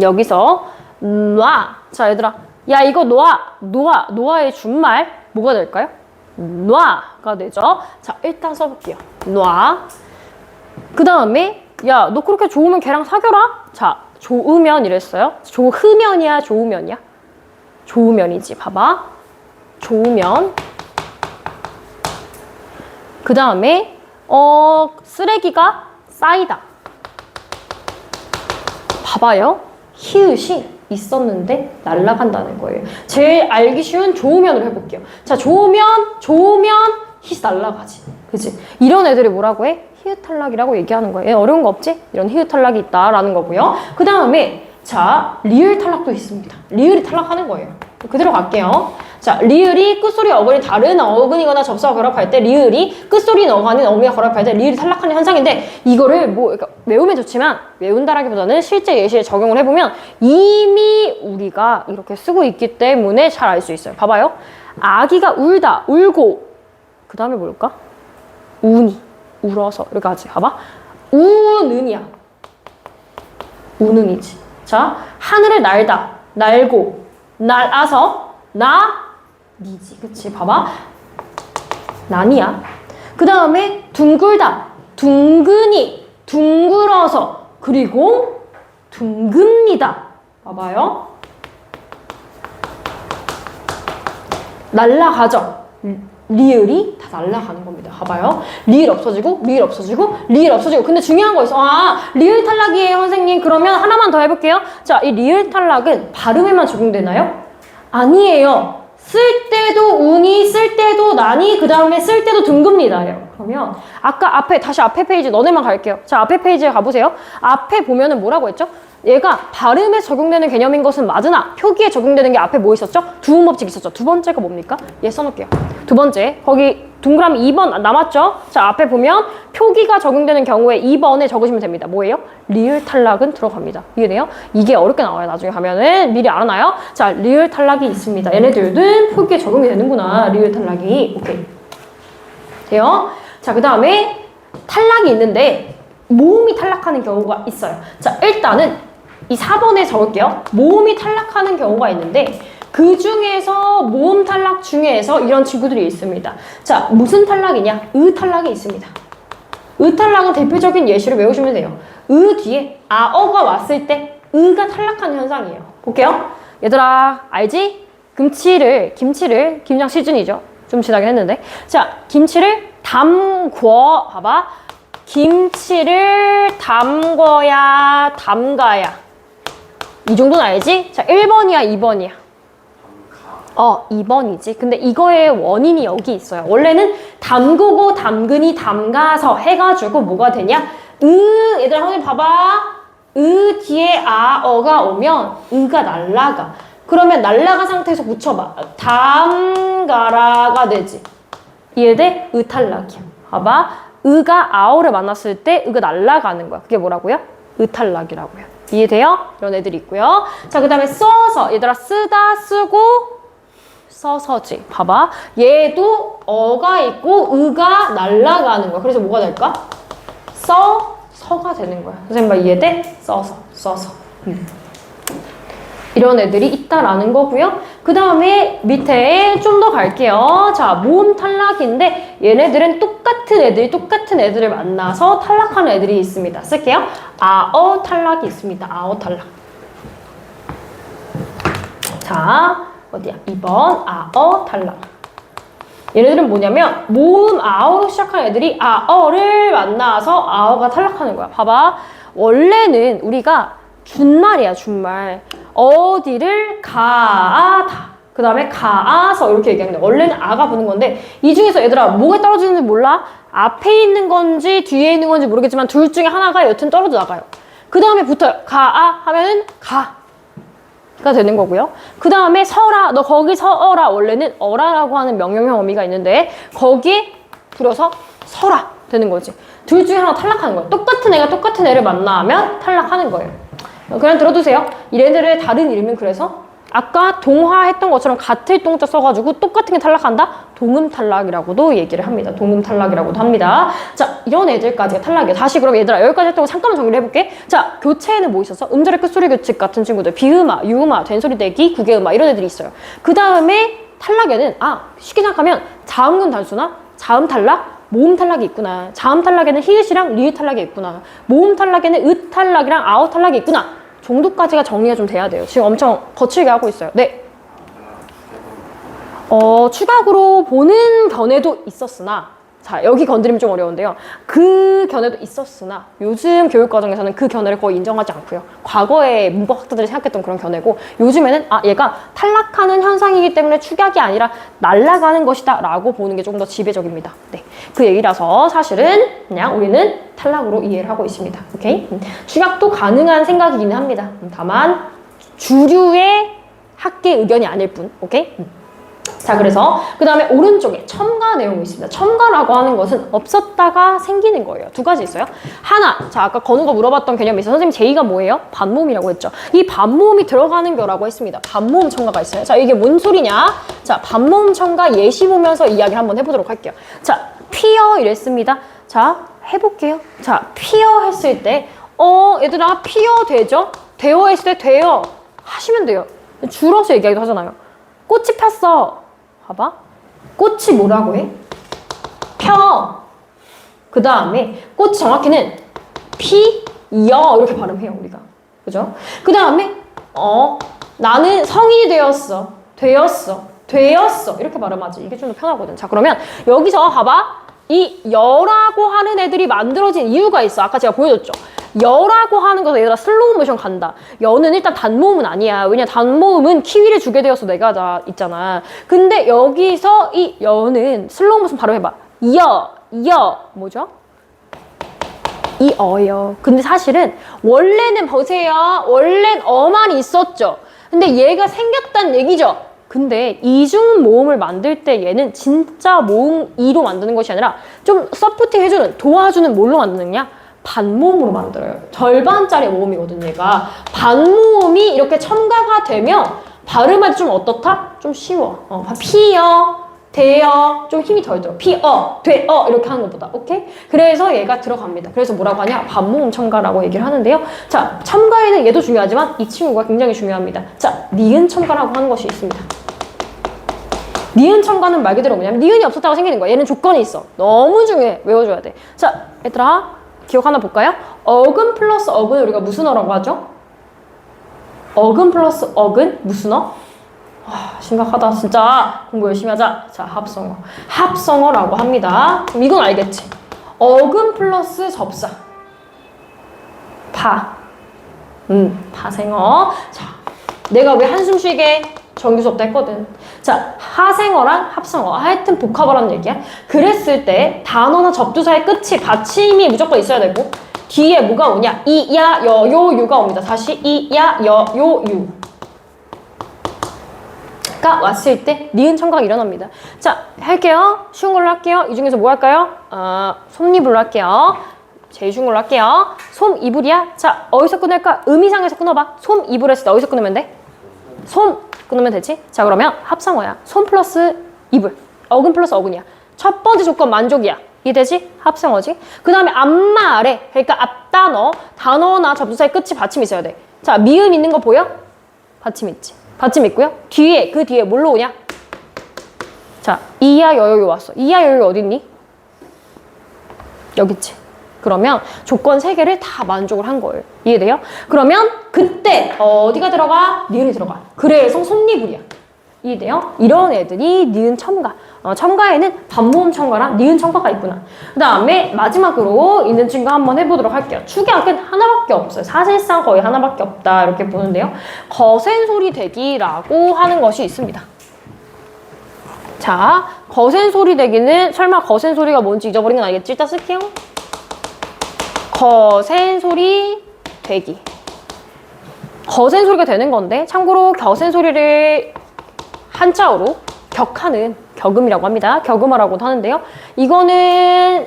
여기서 놔. 자, 얘들아, 야 이거 놓아의 준말 뭐가 될까요? 놔가 되죠. 자, 일단 써볼게요. 놔. 그 다음에 야 너 그렇게 좋으면 걔랑 사겨라. 자, 좋으면 이랬어요. 좋으면이야, 좋으면이야? 좋으면이지. 봐봐. 좋으면. 그 다음에 쓰레기가 쌓이다. 봐봐요. 히읗이 있었는데 날아간다는 거예요. 제일 알기 쉬운 좋으면으로 해볼게요. 자, 좋으면 히읗 날아가지. 그치? 이런 애들이 뭐라고 해? 히읗 탈락이라고 얘기하는 거예요. 어려운 거 없지? 이런 히읗 탈락이 있다라는 거고요. 그 다음에 자, 리을 탈락도 있습니다. 리을이 탈락하는 거예요. 그대로 갈게요. 자, 리을이 끝소리 어근이 다른 어근이거나 접수와 결합할 때 리을이 끝소리 어간인 어미와 결합할 때 리을이 탈락하는 현상인데 이거를 뭐 그러니까 외우면 좋지만 외운다라기보다는 실제 예시에 적용을 해보면 이미 우리가 이렇게 쓰고 있기 때문에 잘 알 수 있어요. 봐봐요. 아기가 울다, 울고 그 다음에 뭘까? 우니, 울어서 이렇게 하지. 봐봐. 우는이야. 우는이지. 자, 하늘을 날다, 날고, 날아서 니지. 그치? 봐봐. 난이야. 그 다음에 둥글다, 둥근이, 둥글어서, 그리고 둥급니다. 봐봐요. 날아가죠. 리을이 다 날아가는 겁니다. 봐봐요. 리을 없어지고, 리을 없어지고, 리을 없어지고. 근데 중요한 거 있어. 아, 리을 탈락이에요, 선생님. 그러면 하나만 더 해볼게요. 자, 이 리을 탈락은 발음에만 적용되나요? 아니에요. 쓸 때도 운이, 쓸 때도 난이, 그 다음에 쓸 때도 등급니다예요. 그러면 아까 다시 앞에 페이지 너네만 갈게요. 자, 앞에 페이지에 가보세요. 앞에 보면은 뭐라고 했죠? 얘가 발음에 적용되는 개념인 것은 맞으나 표기에 적용되는 게 앞에 뭐 있었죠? 두음 법칙 있었죠. 두 번째가 뭡니까? 얘 써놓을게요. 두 번째, 거기 동그라미 2번 남았죠? 자, 앞에 보면 표기가 적용되는 경우에 2번에 적으시면 됩니다. 뭐예요? 리을 탈락은 들어갑니다. 이해돼요? 이게 어렵게 나와요. 나중에 가면은 미리 알아놔요. 자, 리을 탈락이 있습니다. 얘네들은 표기에 적용이 되는구나. 리을 탈락이. 오케이. 돼요? 자, 그 다음에 탈락이 있는데 모음이 탈락하는 경우가 있어요. 자, 일단은 이 4번에 적을게요. 모음이 탈락하는 경우가 있는데 그 중에서 모음 탈락 중에서 이런 친구들이 있습니다. 자, 무슨 탈락이냐? 의 탈락이 있습니다. 의 탈락은 대표적인 예시를 외우시면 돼요. 의 뒤에 아어가 왔을 때 의가 탈락하는 현상이에요. 볼게요. 얘들아, 알지? 김치를 김장 시즌이죠. 좀 지나긴 했는데. 자, 김치를 담궈. 봐봐. 김치를 담궈야, 담가야. 이 정도는 알지? 자, 1번이야, 2번이야? 2번이지. 근데 이거의 원인이 여기 있어요. 원래는 담그고 담근이 담가서 해가지고 뭐가 되냐? 얘들아, 선생님 봐봐. 뒤에 어가 오면 가 날라가. 그러면 날라가 상태에서 붙여봐. 담가라가 되지. 이해돼? 탈락이야. 봐봐. 가 아어를 만났을 때 가 날라가는 거야. 그게 뭐라고요? 탈락이라고요. 이해돼요? 이런 애들이 있고요. 자, 그 다음에 써서. 얘들아, 쓰다, 쓰고, 써서지. 봐봐. 얘도 어가 있고 가 날라가는 거야. 그래서 뭐가 될까? 서가 되는 거야. 선생님 말 이해돼? 써서. 이런 애들이 있다라는 거고요. 그 다음에 밑에 좀 더 갈게요. 자, 모음 탈락인데 얘네들은 똑같은 애들을 만나서 탈락하는 애들이 있습니다. 쓸게요. 아어 탈락이 있습니다. 아어 탈락. 자, 어디야? 2번 아어 탈락. 얘네들은 뭐냐면 모음 아어로 시작하는 애들이 아어를 만나서 아어가 탈락하는 거야. 봐봐. 원래는 우리가 준말이야, 준말. 어디를 가다. 그 다음에 가서 이렇게 얘기하는데 원래는 아가 붙는 건데 이 중에서 얘들아 뭐가 떨어지는지 몰라? 앞에 있는 건지 뒤에 있는 건지 모르겠지만 둘 중에 하나가 여튼 떨어져 나가요. 그 다음에 붙어요. 하면은 가가 되는 거고요. 그 다음에 서라. 너 거기 서어라. 원래는 어라라고 하는 명령형 어미가 있는데 거기에 들어서 서라 되는 거지. 둘 중에 하나 탈락하는 거야. 똑같은 애가 똑같은 애를 만나면 탈락하는 거예요. 그냥 들어두세요. 얘네들의 다른 이름은 그래서 아까 동화했던 것처럼 같을 동자 써가지고 똑같은 게 탈락한다? 동음 탈락이라고도 얘기를 합니다. 동음 탈락이라고도 합니다. 자, 이런 애들까지가 탈락이에요. 다시 그럼 얘들아 여기까지 했던 거 잠깐만 정리를 해볼게. 자, 교체에는 뭐 있었어? 음절의 끝소리 규칙 같은 친구들. 비음아, 유음아, 된소리 대기, 구개음아 이런 애들이 있어요. 그 다음에 탈락에는 쉽게 생각하면 자음군 단수나 자음 탈락, 모음 탈락이 있구나. 자음 탈락에는 히읗이랑 리을 탈락이 있구나. 모음 탈락에는 으 탈락이랑 아어 탈락이 있구나. 정도까지가 정리가 좀 돼야 돼요. 지금 엄청 거칠게 하고 있어요. 네. 추가적으로 보는 견해도 있었으나 자, 여기 건드리면 좀 어려운데요. 그 견해도 있었으나 요즘 교육과정에서는 그 견해를 거의 인정하지 않고요. 과거에 문법학자들이 생각했던 그런 견해고 요즘에는 얘가 탈락하는 현상이기 때문에 축약이 아니라 날아가는 것이다 라고 보는 게 조금 더 지배적입니다. 네, 그 얘기라서 사실은 그냥 우리는 탈락으로 이해를 하고 있습니다. 오케이? 축약도 가능한 생각이기는 합니다. 다만 주류의 학계 의견이 아닐 뿐. 오케이? 자, 그래서 그 다음에 오른쪽에 첨가 내용이 있습니다. 첨가라고 하는 것은 없었다가 생기는 거예요. 두 가지 있어요. 하나, 자 아까 건우가 물어봤던 개념이 있어요. 선생님 제2가 뭐예요? 반모음이라고 했죠. 이 반모음이 들어가는 거라고 했습니다. 반모음 첨가가 있어요. 자, 이게 뭔 소리냐? 자, 반모음 첨가 예시 보면서 이야기를 한번 해보도록 할게요. 자, 피어 이랬습니다. 자, 해볼게요. 자, 피어 했을 때 얘들아 피어 되죠? 되어 했을 때 되어 하시면 돼요. 줄어서 얘기하기도 하잖아요. 꽃이 폈어. 봐봐. 꽃이 뭐라고 해? 펴. 그 다음에 꽃이 정확히는 피여 이렇게 발음해요 우리가. 그죠? 그 다음에 나는 성인이 되었어. 되었어. 이렇게 발음하지. 이게 좀 더 편하거든. 자, 그러면 여기서 봐봐. 이 여라고 하는 애들이 만들어진 이유가 있어. 아까 제가 보여줬죠. 여라고 하는 것은 얘들아 슬로우 모션 간다. 여는 일단 단모음은 아니야. 왜냐 단모음은 키위를 주게 되어서 내가 다 있잖아. 근데 여기서 이 여는 슬로우 모션 바로 해봐. 여 뭐죠? 이 어요. 근데 사실은 원래는 보세요. 원래는 어만 있었죠. 근데 얘가 생겼다는 얘기죠. 근데 이중 모음을 만들 때 얘는 진짜 모음 2로 만드는 것이 아니라 좀 서포팅 해주는, 도와주는 뭘로 만드느냐? 반모음으로 만들어요. 절반짜리 모음이거든 얘가. 반모음이 이렇게 첨가가 되면 발음할 때 좀 어떻다? 좀 쉬워. 피어, 되어, 좀 힘이 덜 들어. 피어, 되어 이렇게 하는 것보다. 오케이? 그래서 얘가 들어갑니다. 그래서 뭐라고 하냐? 반모음 첨가라고 얘기를 하는데요. 자, 첨가에는 얘도 중요하지만 이 친구가 굉장히 중요합니다. 자, 니은 첨가라고 하는 것이 있습니다. 니은 첨가는 말 그대로 뭐냐면 니은이 없었다고 생기는 거야. 얘는 조건이 있어. 너무 중요해. 외워줘야 돼. 자, 얘들아 기억 하나 볼까요? 어근 플러스 어근을 우리가 무슨 어라고 하죠? 어근 플러스 어근 무슨 어? 심각하다 진짜. 공부 열심히 하자. 자, 합성어. 합성어라고 합니다. 그럼 이건 알겠지? 어근 플러스 접사. 파생어. 자, 내가 왜 한숨 쉬게 정규 수업 때 했거든. 자, 하생어랑 합성어. 하여튼 복합어라는 얘기야. 그랬을 때 단어나 접두사의 끝이 받침이 무조건 있어야 되고 뒤에 뭐가 오냐? 이, 야, 여, 요, 유가 옵니다. 다시 이, 야, 여, 요, 유. 가 왔을 때 니은 청각 일어납니다. 자, 할게요. 쉬운 걸로 할게요. 이 중에서 뭐 할까요? 솜니불로 할게요. 제일 쉬운 걸로 할게요. 솜이불이야? 자, 어디서 끊을까? 의미상에서 끊어봐. 솜이불 했을 때 어디서 끊으면 돼? 솜 끊으면 되지? 자, 그러면 합성어야. 솜 플러스 이불. 어근 플러스 어근이야. 첫 번째 조건 만족이야. 이해되지? 합성어지? 그 다음에 앞마 아래. 그러니까 앞단어, 단어나 접두사의 끝이 받침이 있어야 돼. 자, 미음 있는 거 보여? 받침 있지. 받침 있고요. 뒤에, 그 뒤에 뭘로 오냐? 자, 이야 여여유 왔어. 이야 여여유 어디 있니? 여기 있지. 그러면 조건 3개를 다 만족을 한 거예요. 이해돼요? 그러면 그때 어디가 들어가? 니은이 들어가. 그래서 솜니불이야. 이해돼요? 이런 애들이 니은 첨가. 첨가에는 반모음 첨가랑 니은 첨가가 있구나. 그 다음에 마지막으로 있는 친구 한번 해보도록 할게요. 축약은 하나밖에 없어요. 사실상 거의 하나밖에 없다. 이렇게 보는데요. 거센소리 대기라고 하는 것이 있습니다. 자, 거센소리 대기는 설마 거센소리가 뭔지 잊어버린 건 알겠지? 일단 쓸게요. 거센소리 대기. 거센소리가 되는 건데 참고로 거센소리를 한자어로 격하는 격음이라고 합니다. 격음어라고도 하는데요. 이거는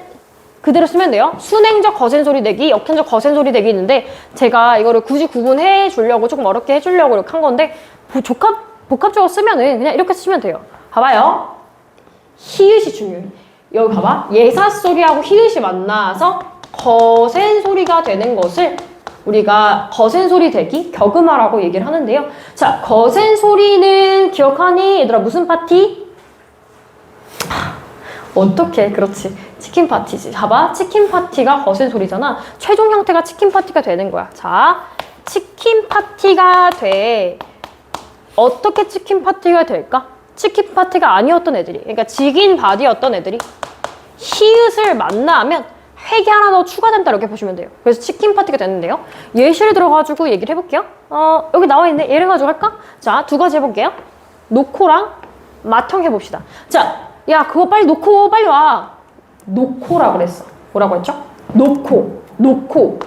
그대로 쓰면 돼요. 순행적 거센소리 대기, 역행적 거센소리 대기 있는데 제가 이거를 굳이 구분해 주려고 조금 어렵게 해주려고 이렇게 한 건데 복합적으로 쓰면은 그냥 이렇게 쓰시면 돼요. 봐봐요. 히읗이 중요해. 여기 봐봐. 예사 소리하고 히읗이 만나서 거센 소리가 되는 것을 우리가 거센 소리 대기, 격음화라고 얘기를 하는데요. 자, 거센 소리는 기억하니? 얘들아, 무슨 파티? 어떻게? 그렇지. 치킨 파티지. 봐봐. 치킨 파티가 거센 소리잖아. 최종 형태가 치킨 파티가 되는 거야. 자, 치킨 파티가 돼. 어떻게 치킨 파티가 될까? 치킨 파티가 아니었던 애들이, 그러니까 직인 바디였던 애들이 히읗을 만나면 획이 하나 더 추가된다 이렇게 보시면 돼요. 그래서 치킨 파티가 됐는데요. 예시를 들어가지고 얘기를 해볼게요. 여기 나와 있네. 예를 가지고 할까? 자, 2가지 해볼게요. 놓고랑 마청 해봅시다. 자, 야, 그거 빨리 놓고 빨리 와. 놓고라 그랬어. 뭐라고 했죠? 놓고.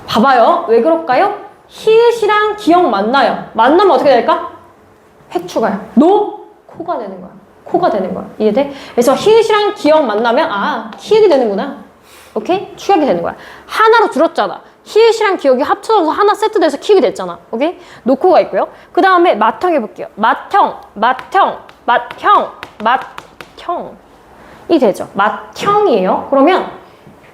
봐봐요. 왜 그럴까요? 히읗이랑 기역 만나요. 만나면 어떻게 될까? 획 추가야. 코가 되는 거야. 코가 되는 거야. 이해돼? 그래서 히읗이랑 기역 만나면 키읔이 되는구나. 오케이? 축약이 되는 거야. 하나로 줄었잖아. 히읗이랑 기역이 합쳐져서 하나 세트돼서 키읔이 됐잖아. 오케이? 놓고가 있고요. 그 다음에 맏형 해볼게요. 맏형이 되죠. 맏형이에요. 그러면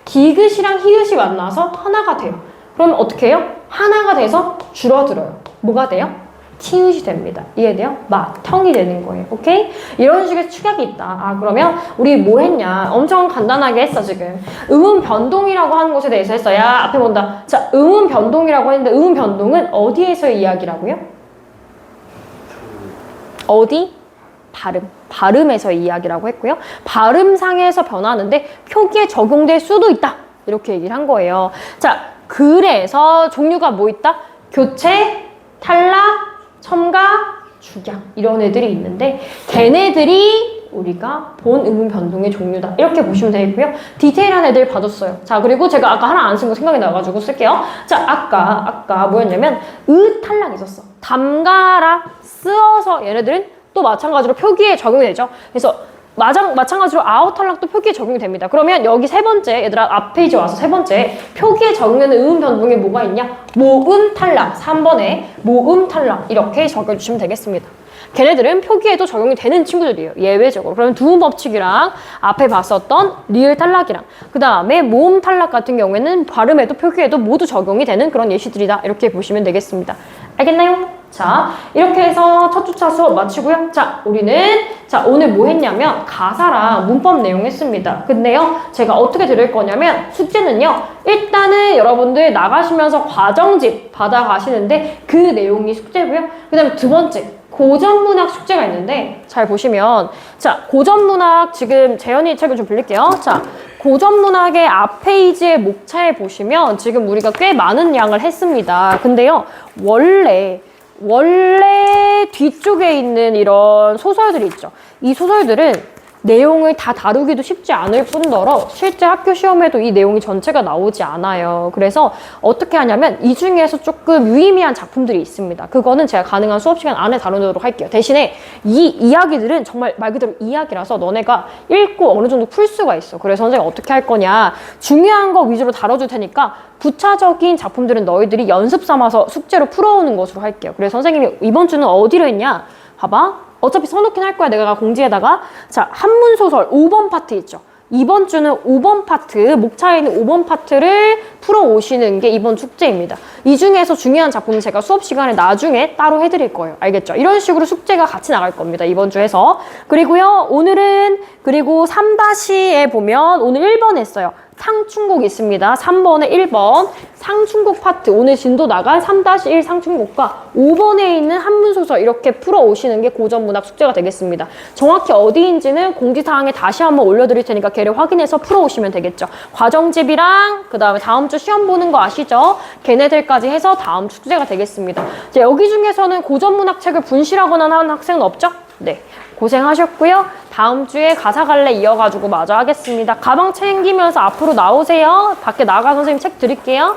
디귿이랑 히읗이 만나서 하나가 돼요. 그러면 어떻게 해요? 하나가 돼서 줄어들어요. 뭐가 돼요? 티읕이 됩니다. 이해돼요? 맏형이 되는 거예요. 오케이? 이런 식의 축약이 있다. 그러면 우리 뭐 했냐? 엄청 간단하게 했어, 지금. 음운 변동이라고 하는 것에 대해서 했어요. 앞에 본다. 자, 음운 변동이라고 했는데 음운 변동은 어디에서의 이야기라고요? 어디? 발음에서의 이야기라고 했고요. 발음상에서 변하는데 표기에 적용될 수도 있다. 이렇게 얘기를 한 거예요. 자, 그래서 종류가 뭐 있다? 교체, 탈락, 첨가, 축약 이런 애들이 있는데 걔네들이 우리가 본 음운 변동의 종류다. 이렇게 보시면 되겠고요. 디테일한 애들 봐줬어요. 자, 그리고 제가 아까 하나 안 쓴 거 생각이 나가지고 쓸게요. 자, 아까 뭐였냐면 탈락 있었어. 담가라, 쓰어서 얘네들은 또 마찬가지로 표기에 적용이 되죠. 그래서 마찬가지로 아웃 탈락도 표기에 적용이 됩니다. 그러면 여기 3번째, 얘들아 앞 페이지 와서 3번째 표기에 적용되는 음운 변동에 뭐가 있냐? 모음 탈락. 3번에 모음 탈락 이렇게 적어주시면 되겠습니다. 걔네들은 표기에도 적용이 되는 친구들이에요. 예외적으로. 그러면 두음 법칙이랑 앞에 봤었던 리을 탈락이랑 그 다음에 모음 탈락 같은 경우에는 발음에도 표기에도 모두 적용이 되는 그런 예시들이다. 이렇게 보시면 되겠습니다. 알겠나요? 자, 이렇게 해서 첫 주차 수업 마치고요. 자, 우리는 오늘 뭐 했냐면 가사랑 문법 내용 했습니다. 근데요, 제가 어떻게 드릴 거냐면 숙제는요, 일단은 여러분들 나가시면서 과정집 받아가시는데 그 내용이 숙제고요. 그 다음에 2번째, 고전문학 숙제가 있는데 잘 보시면 자, 고전문학 지금 재현이 책을 좀 빌릴게요. 자, 고전문학의 앞 페이지의 목차에 보시면 지금 우리가 꽤 많은 양을 했습니다. 근데요, 원래 원래 뒤쪽에 있는 이런 소설들이 있죠. 이 소설들은 내용을 다 다루기도 쉽지 않을 뿐더러 실제 학교 시험에도 이 내용이 전체가 나오지 않아요. 그래서 어떻게 하냐면 이 중에서 조금 유의미한 작품들이 있습니다. 그거는 제가 가능한 수업 시간 안에 다루도록 할게요. 대신에 이 이야기들은 정말 말 그대로 이야기라서 너네가 읽고 어느 정도 풀 수가 있어. 그래서 선생님 어떻게 할 거냐. 중요한 거 위주로 다뤄줄 테니까 부차적인 작품들은 너희들이 연습 삼아서 숙제로 풀어오는 것으로 할게요. 그래서 선생님이 이번 주는 어디로 했냐. 봐봐. 어차피 써놓긴 할 거야. 내가 공지에다가. 자, 한문소설 5번 파트 있죠. 이번 주는 5번 파트, 목차에 있는 5번 파트를 풀어오시는 게 이번 숙제입니다. 이 중에서 중요한 작품은 제가 수업 시간에 나중에 따로 해드릴 거예요. 알겠죠? 이런 식으로 숙제가 같이 나갈 겁니다. 이번 주에서. 그리고요, 오늘은, 그리고 3-에 보면 오늘 1번 했어요. 상충곡 있습니다. 3번에 1번 상충곡 파트 오늘 진도 나간 3-1 상충곡과 5번에 있는 한문소설 이렇게 풀어오시는 게 고전문학 숙제가 되겠습니다. 정확히 어디인지는 공지사항에 다시 한번 올려드릴 테니까 걔를 확인해서 풀어오시면 되겠죠. 과정집이랑 그 다음에 다음 주 시험 보는 거 아시죠? 걔네들까지 해서 다음 숙제가 되겠습니다. 이제 여기 중에서는 고전문학 책을 분실하거나 하는 학생은 없죠? 네. 고생하셨고요. 다음 주에 가사갈래 이어가지고 마저 하겠습니다. 가방 챙기면서 앞으로 나오세요. 밖에 나가 선생님 책 드릴게요.